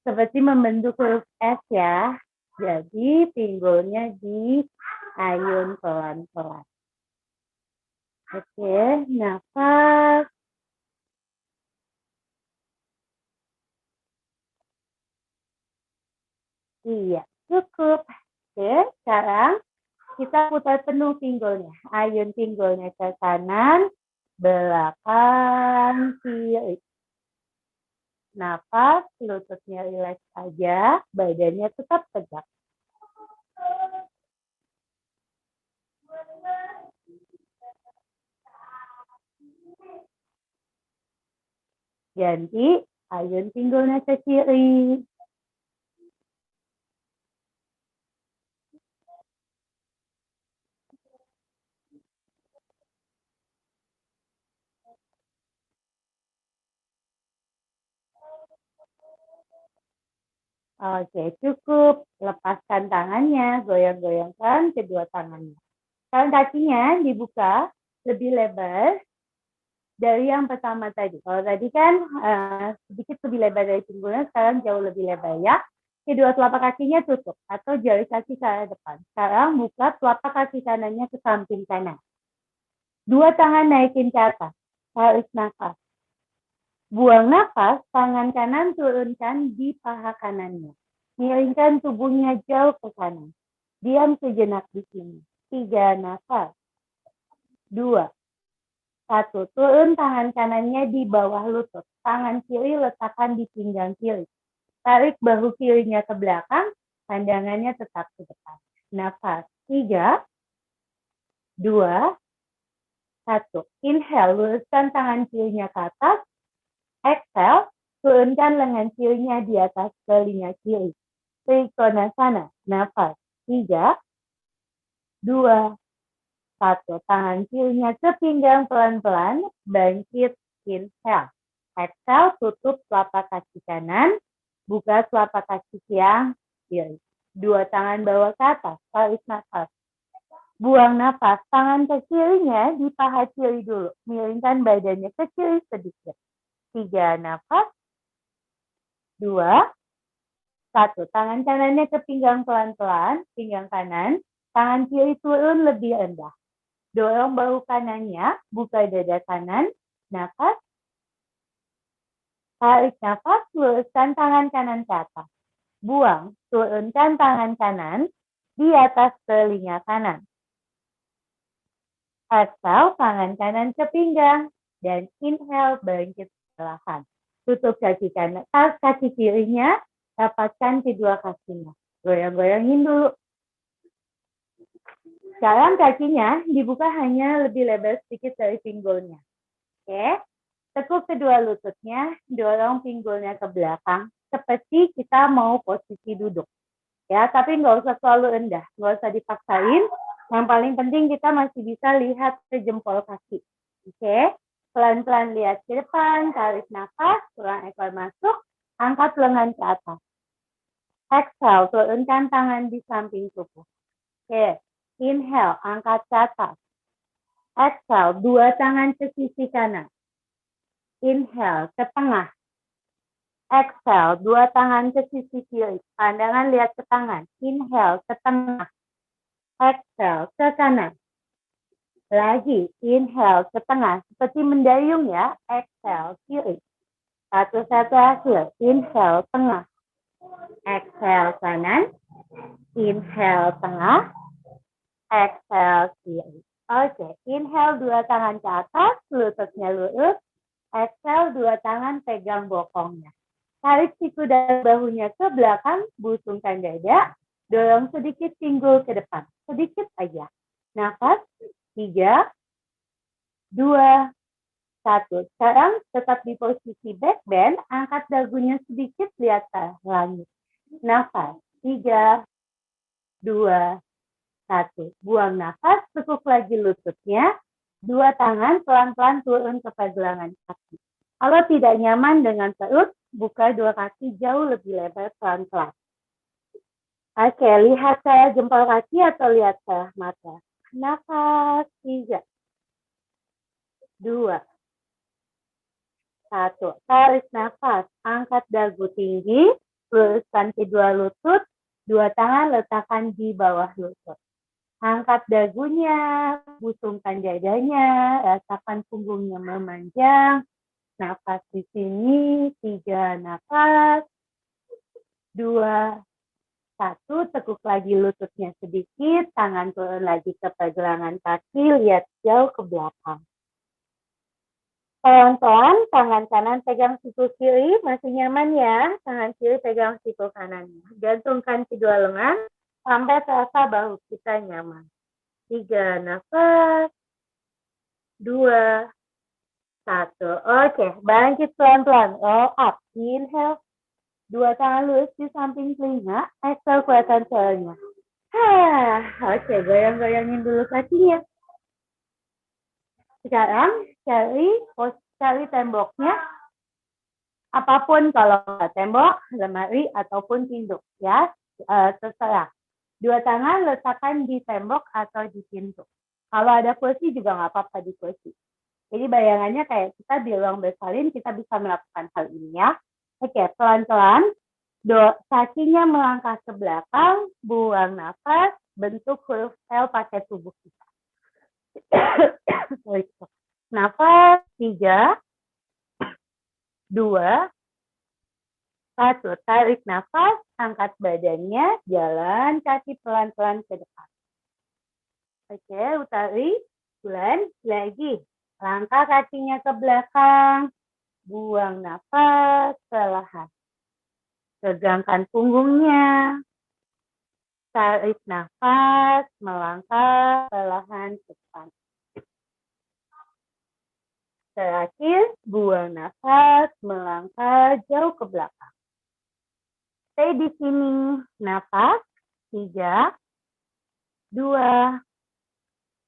Seperti membentuk huruf S ya. Jadi pinggulnya diayun pelan-pelan. Oke, nafas. Iya, cukup. Oke, sekarang kita putar penuh pinggulnya. Ayun pinggulnya ke kanan, belakang, kiri. Nafas, lututnya rileks aja, badannya tetap tegak. Ganti, ayun pinggulnya ke kiri. Oke, cukup. Lepaskan tangannya, goyang-goyangkan kedua tangannya. Sekarang kakinya dibuka lebih lebar dari yang pertama tadi. Kalau tadi kan sedikit lebih lebar dari pinggulnya, sekarang jauh lebih lebar ya. Kedua telapak kakinya tutup atau jari kaki ke arah depan. Sekarang buka telapak kaki kanannya ke samping kanan. Dua tangan naikin ke atas. Tarik nafas. Buang nafas, tangan kanan turunkan di paha kanannya. Miringkan tubuhnya jauh ke kanan. Diam sejenak di sini. 3 nafas. 2. 1. Turun tangan kanannya di bawah lutut. Tangan kiri letakkan di pinggang kiri. Tarik bahu kirinya ke belakang. Pandangannya tetap ke depan. Nafas. 3, 2, 1. Inhale, luruskan tangan kirinya ke atas. Exhale, turunkan lengan kirinya di atas telinga kiri. Trikonasana. Nafas. 3, 2, 1. Tangan kirinya ke pinggang pelan-pelan. Bangkit. Inhale. Exhale, tutup telapak kaki kanan. Buka telapak kaki yang kiri. 2 tangan bawa ke atas. Tarik nafas. Buang nafas. Tangan ke kirinya di paha kiri dulu. Miringkan badannya ke kiri sedikit. 3 nafas. 2, 1. Tangan kanannya ke pinggang pelan-pelan. Pinggang kanan. Tangan kiri turun lebih rendah. Dorong bahu kanannya. Buka dada kanan. Nafas. Tarik nafas. Luruskan tangan kanan ke atas. Buang. Turunkan tangan kanan di atas telinga kanan. Exhale, tangan kanan ke pinggang. Dan inhale, bangkit perlahan. Tutup kaki kanan, kaki kirinya, rapatkan kedua kakinya. Goyang-goyangin dulu. Sekarang kakinya dibuka hanya lebih lebar sedikit dari pinggulnya. Oke. Tekuk kedua lututnya, dorong pinggulnya ke belakang. Seperti kita mau posisi duduk. Ya, tapi nggak usah terlalu rendah. Nggak usah dipaksain. Yang paling penting kita masih bisa lihat ke jempol kaki. Oke. Pelan-pelan lihat ke depan, tarik nafas, tulang ekor masuk, angkat lengan ke atas. Exhale, turunkan tangan di samping tubuh. Oke. Inhale, angkat ke atas. Exhale, 2 tangan ke sisi kanan. Inhale, ke tengah. Exhale, 2 tangan ke sisi kiri. Pandangan lihat ke tangan. Inhale, ke tengah. Exhale, ke kanan. Lagi, inhale ke tengah. Seperti mendayung ya. Exhale, kiri. Satu-satu hasil. Inhale, tengah. Exhale, kanan. Inhale, tengah. Exhale, kiri. Oke, inhale 2 tangan ke atas. Lututnya lurus. Exhale, 2 tangan pegang bokongnya. Tarik siku dan bahunya ke belakang. Busungkan dada. Dorong sedikit pinggul ke depan. Sedikit aja. Nafas. 3, 2, 1. Sekarang tetap di posisi back bend, angkat dagunya sedikit lihat ke langit. Nafas. 3, 2, 1. Buang nafas, tekuk lagi lututnya. 2 tangan pelan-pelan turun ke pergelangan kaki. Kalau tidak nyaman dengan perut, buka 2 kaki jauh lebih lebar pelan-pelan. Oke, lihat saya jempol kaki atau lihat saya mata. Nafas. 3, 2, 1. Tarik nafas. Angkat dagu tinggi. Luruskan kedua lutut. 2 tangan letakkan di bawah lutut. Angkat dagunya. Busungkan dadanya. Rasakan punggungnya memanjang. Nafas di sini. 3 nafas. 2, 1. Tekuk lagi lututnya sedikit. Tangan turun lagi ke pergelangan kaki. Lihat jauh ke belakang. Pelan-pelan, tangan kanan pegang siku kiri, masih nyaman ya. Tangan kiri pegang siku kanannya. Gantungkan kedua lengan, sampai terasa bahu kita nyaman. 3 nafas. 2, 1. Oke, bangkit pelan-pelan. Roll up. Inhale. 2 tangan lurus di samping telinga. Exhale, kuatkan suaranya. Oke, goyang-goyangin dulu kakinya. Sekarang cari temboknya. Apapun kalau tembok, lemari, ataupun pintu. Ya, terserah. Dua tangan letakkan di tembok atau di pintu. Kalau ada kursi juga nggak apa-apa di kursi. Jadi bayangannya kayak kita di ruang bersalin, kita bisa melakukan hal ini ya. Oke, pelan-pelan. Kakinya melangkah ke belakang, buang nafas, bentuk huruf L pakai tubuh kita. Nafas, 3, 2, 1. Tarik nafas, angkat badannya, jalan kaki pelan-pelan ke depan. Oke, utari, bulan, lagi. Langkah kakinya ke belakang, buang nafas, perlahan. Tegangkan punggungnya. Tarik nafas, melangkah perlahan ke depan. Terakhir, buang nafas, melangkah jauh ke belakang. Stay di sini. Nafas, 3, 2,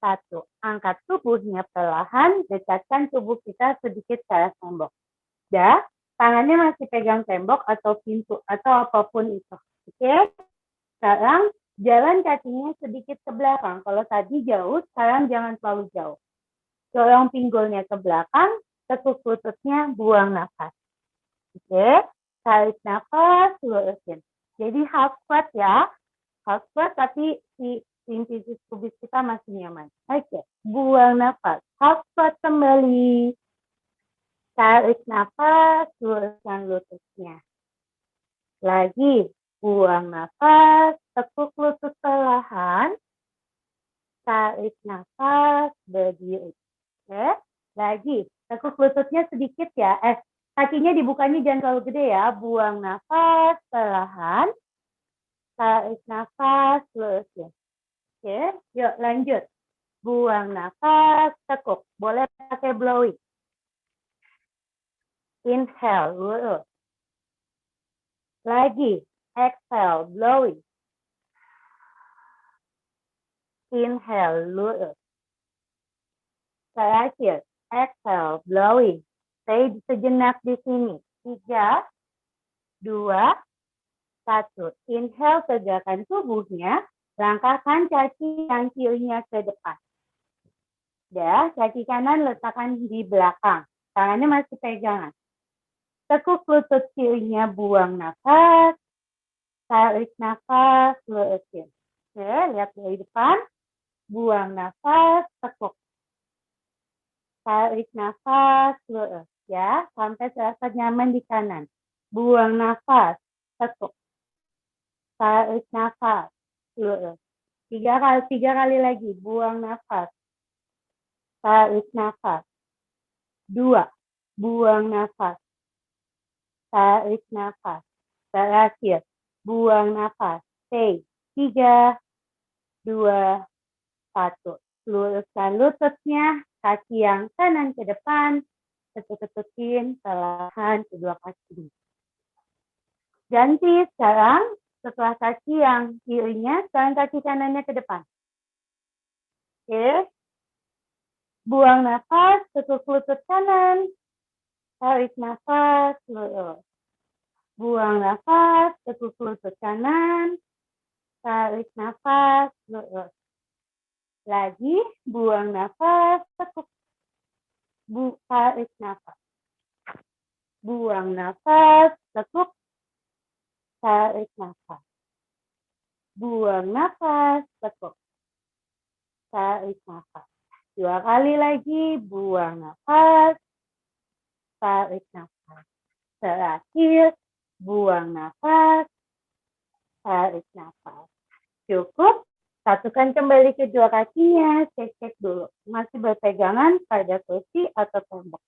1. Angkat tubuhnya perlahan, dekatkan tubuh kita sedikit ke arah tembok. Ya, tangannya masih pegang tembok atau pintu atau apapun itu. Oke? Sekarang jalan kakinya sedikit ke belakang. Kalau tadi jauh, sekarang jangan terlalu jauh. Dorong pinggulnya ke belakang, tekuk lututnya, buang nafas. Oke? Tarik nafas, lurusin. Jadi half squat ya. Half squat tapi si pintu kubis kita masih nyaman. Oke, buang nafas. Half squat kembali. Tarik nafas, luruskan lututnya. Lagi, buang nafas, tekuk lutut perlahan. Tarik nafas, berdiri. Oke, lagi, tekuk lututnya sedikit ya. Kakinya dibukanya jangan terlalu gede ya. Buang nafas perlahan. Tarik nafas, lurusin. Oke, yuk lanjut. Buang nafas, tekuk. Boleh pakai blowing. Inhale, lurus. Lagi, exhale, blowing. Inhale, lurus. Terakhir, exhale, blowing. Stay sejenak di sini. 3, 2, 1. Inhale, tegakkan tubuhnya. Langkahkan kaki yang kirinya ke depan. Ya, kaki kanan letakkan di belakang. Tangannya masih pegangan. Tekuk lutut kirinya, buang nafas. Tarik nafas, lurusin. Oke, lihat dari depan. Buang nafas, tekuk. Tarik nafas, lurus. Ya, sampai terasa nyaman di kanan. Buang nafas, tekuk. Tarik nafas, lurus. 3 kali lagi. Buang nafas. Tarik nafas. 2. Buang nafas. Tarik nafas. Terakhir. Buang nafas. Stay. 3, 2, 1. Luruskan lututnya. Kaki yang kanan ke depan. Ketuk-ketukin perlahan kedua kaki. Ganti sekarang. Setelah kaki yang kirinya, sekarang kaki kanannya ke depan. Oke. Buang nafas, tekuk lutut kanan. Tarik nafas, lurus. Buang nafas, tekuk lutut kanan. Tarik nafas, lurus. Lagi, buang nafas, tekuk. Tarik nafas. Buang nafas, tekuk. Tarik nafas. Buang nafas, tekuk. Tarik nafas. 2 kali lagi, buang nafas. Tarik nafas. Terakhir, buang nafas. Tarik nafas. Cukup. Satukan kembali kedua kakinya. Cek-cek dulu. Masih berpegangan pada kursi atau tembok.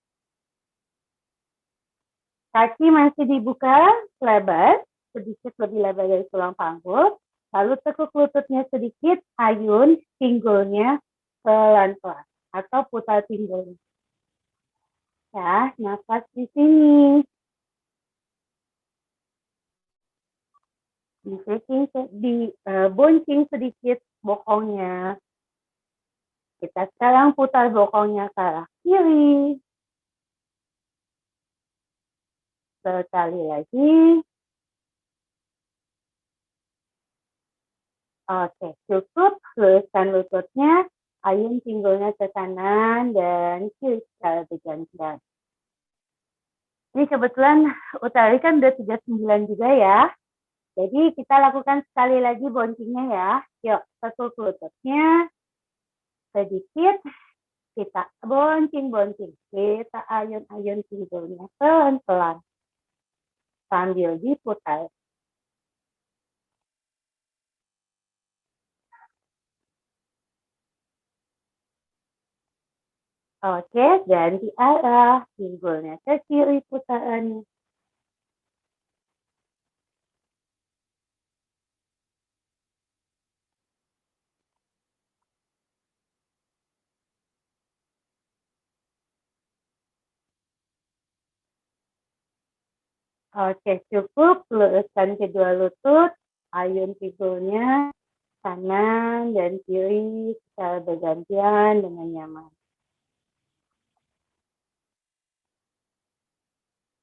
Kaki masih dibuka lebar. Sedikit lebih lebar dari tulang panggul. Lalu tekuk lututnya sedikit. Ayun pinggulnya pelan-pelan. Atau putar pinggulnya. Ya, nafas di sini. Bonceng sedikit bokongnya. Kita sekarang putar bokongnya ke arah kiri. Sekali lagi. Oke, cukup luruskan lututnya, ayun pinggulnya ke kanan dan kiri secara bergantian. Ini kebetulan Utari kan udah 39 juga ya. Jadi kita lakukan sekali lagi bouncingnya ya. Yuk, tekuk lututnya sedikit, kita bouncing. Kita ayun-ayun pinggulnya pelan-pelan sambil diputar. Oke, ganti arah. Pinggulnya ke kiri putarannya. Oke, cukup. Luruskan kedua lutut. Ayun pinggulnya kanan dan kiri secara bergantian dengan nyaman.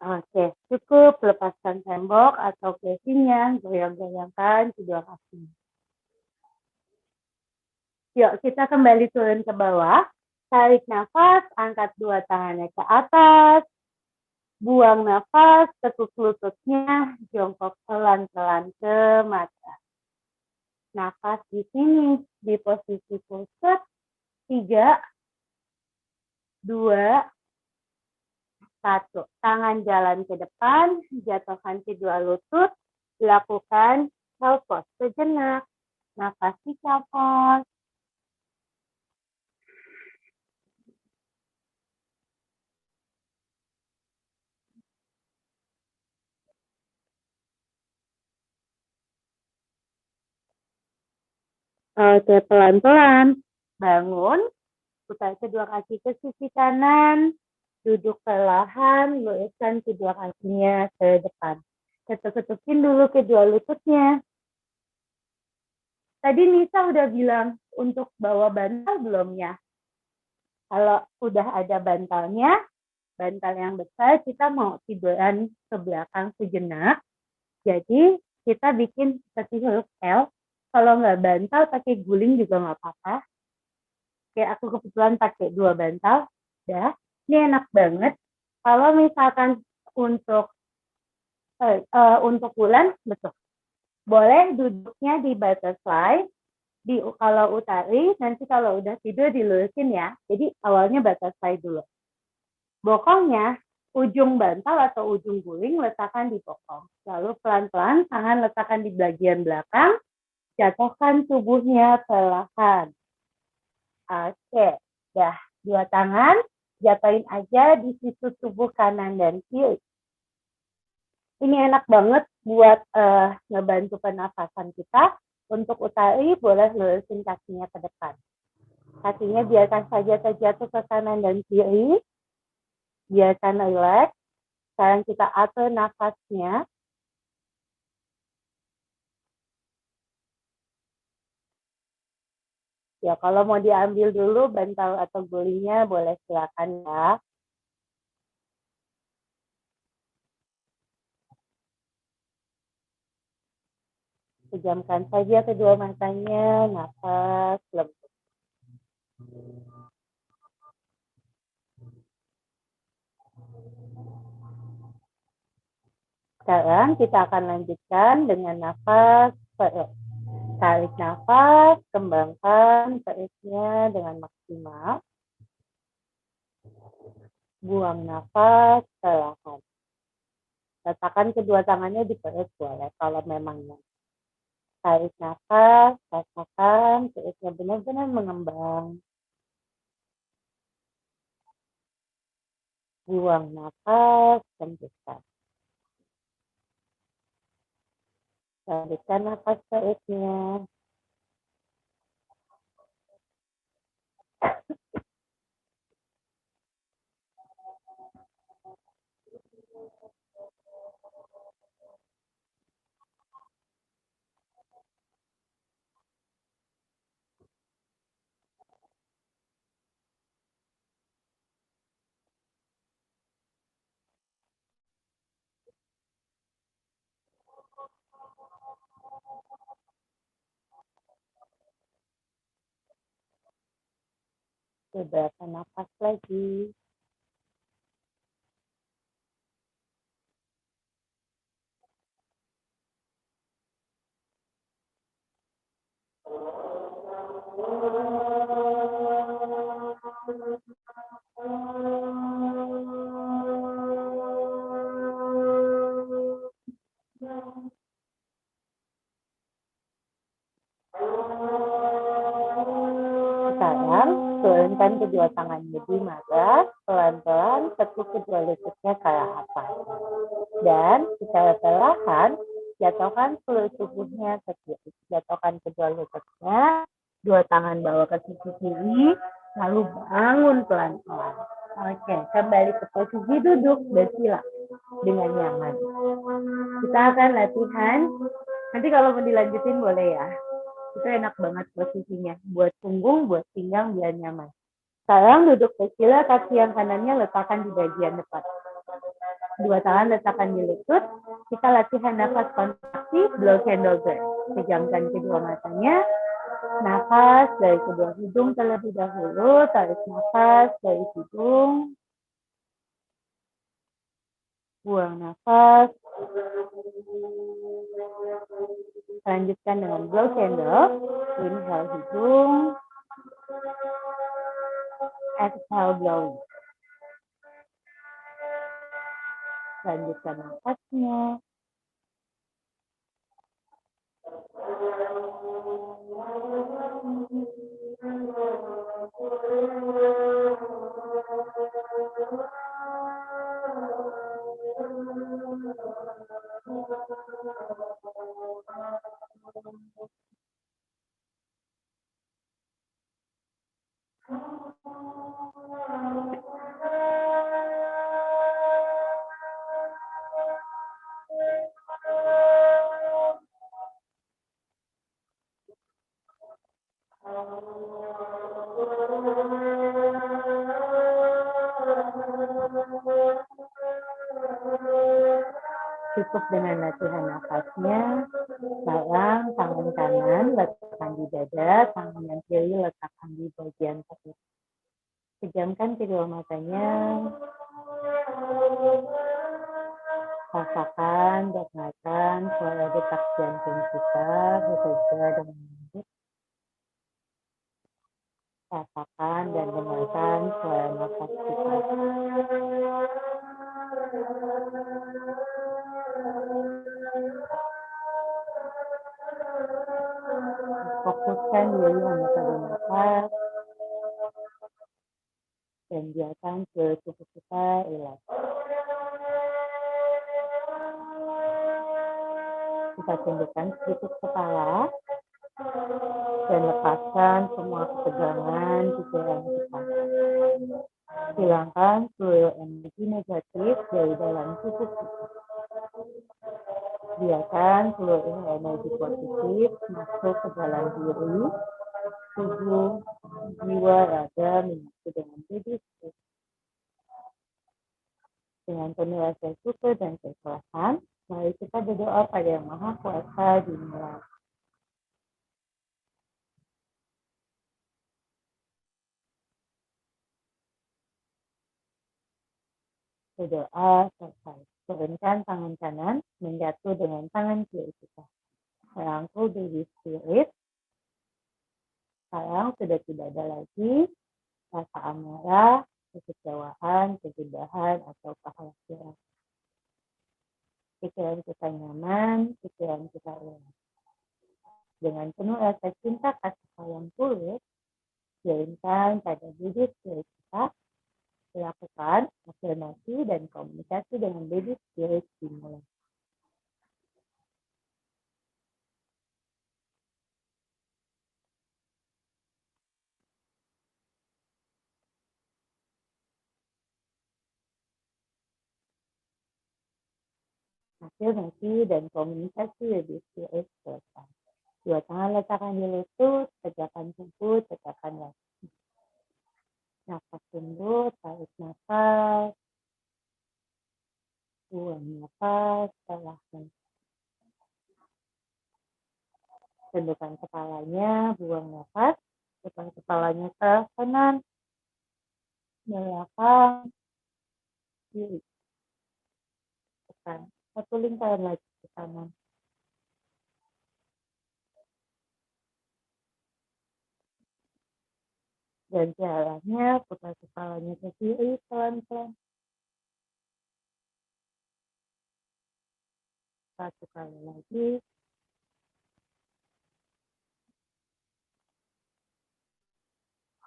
Oke, cukup. Lepaskan tembok atau casingnya. Goyang-goyangkan kedua kaki. Yuk, kita kembali turun ke bawah. Tarik nafas, angkat dua tangannya ke atas. Buang nafas, tekuk lututnya, jongkok pelan-pelan ke mata. Nafas di sini, di posisi pusat, 3, 2, 1. Tangan jalan ke depan, jatuhkan kedua lutut, lakukan pause sejenak. Nafas dicapos. Oke, pelan-pelan. Bangun, putar kedua kaki ke sisi kanan, duduk perlahan, luruskan kedua kakinya ke depan. Ketuk-ketukin dulu kedua lututnya. Tadi Nisa udah bilang untuk bawa bantal belum ya? Kalau udah ada bantalnya, bantal yang besar, kita mau tiduran ke belakang sejenak. Jadi kita bikin seperti huruf L. Kalau nggak bantal, pakai guling juga nggak apa-apa. Kayak aku kebetulan pakai 2 bantal. Dah, ini enak banget. Kalau misalkan untuk bulan, betul. Boleh duduknya di butterfly, kalau Utari, nanti kalau udah tidur dilurusin ya. Jadi awalnya butterfly dulu. Bokongnya, ujung bantal atau ujung guling letakkan di bokong. Lalu pelan-pelan tangan letakkan di bagian belakang, jatuhkan tubuhnya perlahan. Oke, dah 2 tangan, jatuhin aja di sisi tubuh kanan dan kiri. Ini enak banget buat ngebantu pernafasan kita. Untuk Utari, boleh lurusin kakinya ke depan. Kakinya biarkan saja terjatuh ke kanan dan kiri. Biarkan relax. Sekarang kita atur nafasnya. Ya, kalau mau diambil dulu bantal atau gulingnya, boleh silakan ya. Pejamkan saja kedua matanya, nafas lembut. Sekarang kita akan lanjutkan dengan nafas perut. Tarik nafas, kembangkan perutnya dengan maksimal. Buang nafas perlahan. Letakkan kedua tangannya di perut boleh kalau memang mau. Tarik nafas, rasakan perutnya benar-benar mengembang. Buang nafas, hembuskan. Tarikkan nafas perutnya. Beberapa nafas lagi. Sekarang turunkan kedua tangannya di mata, pelan-pelan tekuk kedua lututnya ke arah atas. Dan secara perlahan jatuhkan seluruh tubuhnya ke kiri. Jatuhkan kedua lututnya, dua tangan bawa ke sisi kiri, lalu bangun pelan-pelan. Oke, kembali ke posisi duduk bersila dengan nyaman. Kita akan latihan. Nanti kalau mau dilanjutin boleh ya. Itu enak banget posisinya. Buat punggung, buat pinggang, biar nyaman. Sekarang duduk bersila, kaki yang kanannya letakkan di bagian depan. Dua tangan letakkan di lutut. Kita latihan nafas kontraksi, blow candle breath. Pejamkan kedua matanya. Nafas dari kedua hidung terlebih dahulu. Tarik nafas dari hidung. Buang nafas. Lanjutkan dengan blow candle. Inhale hidung. Exhale blowing. Lanjutkan nafasnya. Cukup dengan latihan nafasnya. Sekarang tangan kanan letakkan di dada, tangan yang kiri letakkan di bagian perut. Pejamkan kedua matanya. Rasakan, dengarkan suara detak jantung kita bekerja dengan baik. Rasakan dan dengarkan suara nafas kita. Fokuskan diri hanya pada nafas dan biarkan seluruh tubuh kita rileks. Kita tundukkan sedikit kepala dan lepaskan semua ketegangan pikiran kita. Hilangkan seluruh energi negatif dari dalam tubuh kita. Biarkan seluruh energi positif masuk ke dalam diri, tubuh, jiwa, raga, menyatu dengan diri. Dengan penuh rasa syukur dan keikhlasan, mari kita berdoa pada Yang Maha Kuasa dimulai. Berdoa selesai. Turunkan tangan kanan, menyatu dengan tangan kiri kita. Merangkul diri spirit. Sekarang sudah tidak ada lagi rasa amarah, kekecewaan, kegundahan, atau kekhawatiran. Pikiran kita nyaman, pikiran kita rileks. Dengan penuh rasa cinta kasih sayang tulus, kirimkan pada diri spirit kita. Lakukan afirmasi dan komunikasi dengan baby spirit dimulai. Afirmasi dan komunikasi baby spirit selesai. Dua tangan letakkan di lutut, tegakkan tubuh, tegakkan kaki. Nafas tunduk, tarik nafas, buang nafas, perlahan. Tundukkan kepalanya, buang nafas. Tekan kepalanya ke kanan, belakang, kiri. Tekan. Satu lingkaran lagi ke kanan. Ganti arahnya, putar kepalanya ke kiri pelan-pelan. Satu kali lagi.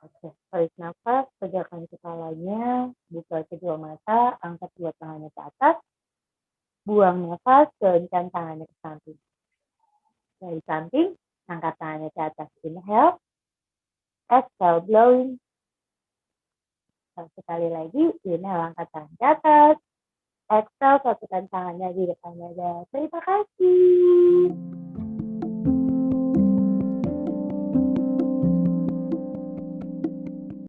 Oke, tarik nafas, tegakkan kepalanya, buka kedua mata, angkat dua tangannya ke atas, buang nafas, turunkan tangannya ke samping. Dari samping, angkat tangannya ke atas. Inhale, exhale, blowing. Satu kali lagi, inhale, angkat tangan ke atas. Exhale, satukan tangannya di depan dada. Terima kasih.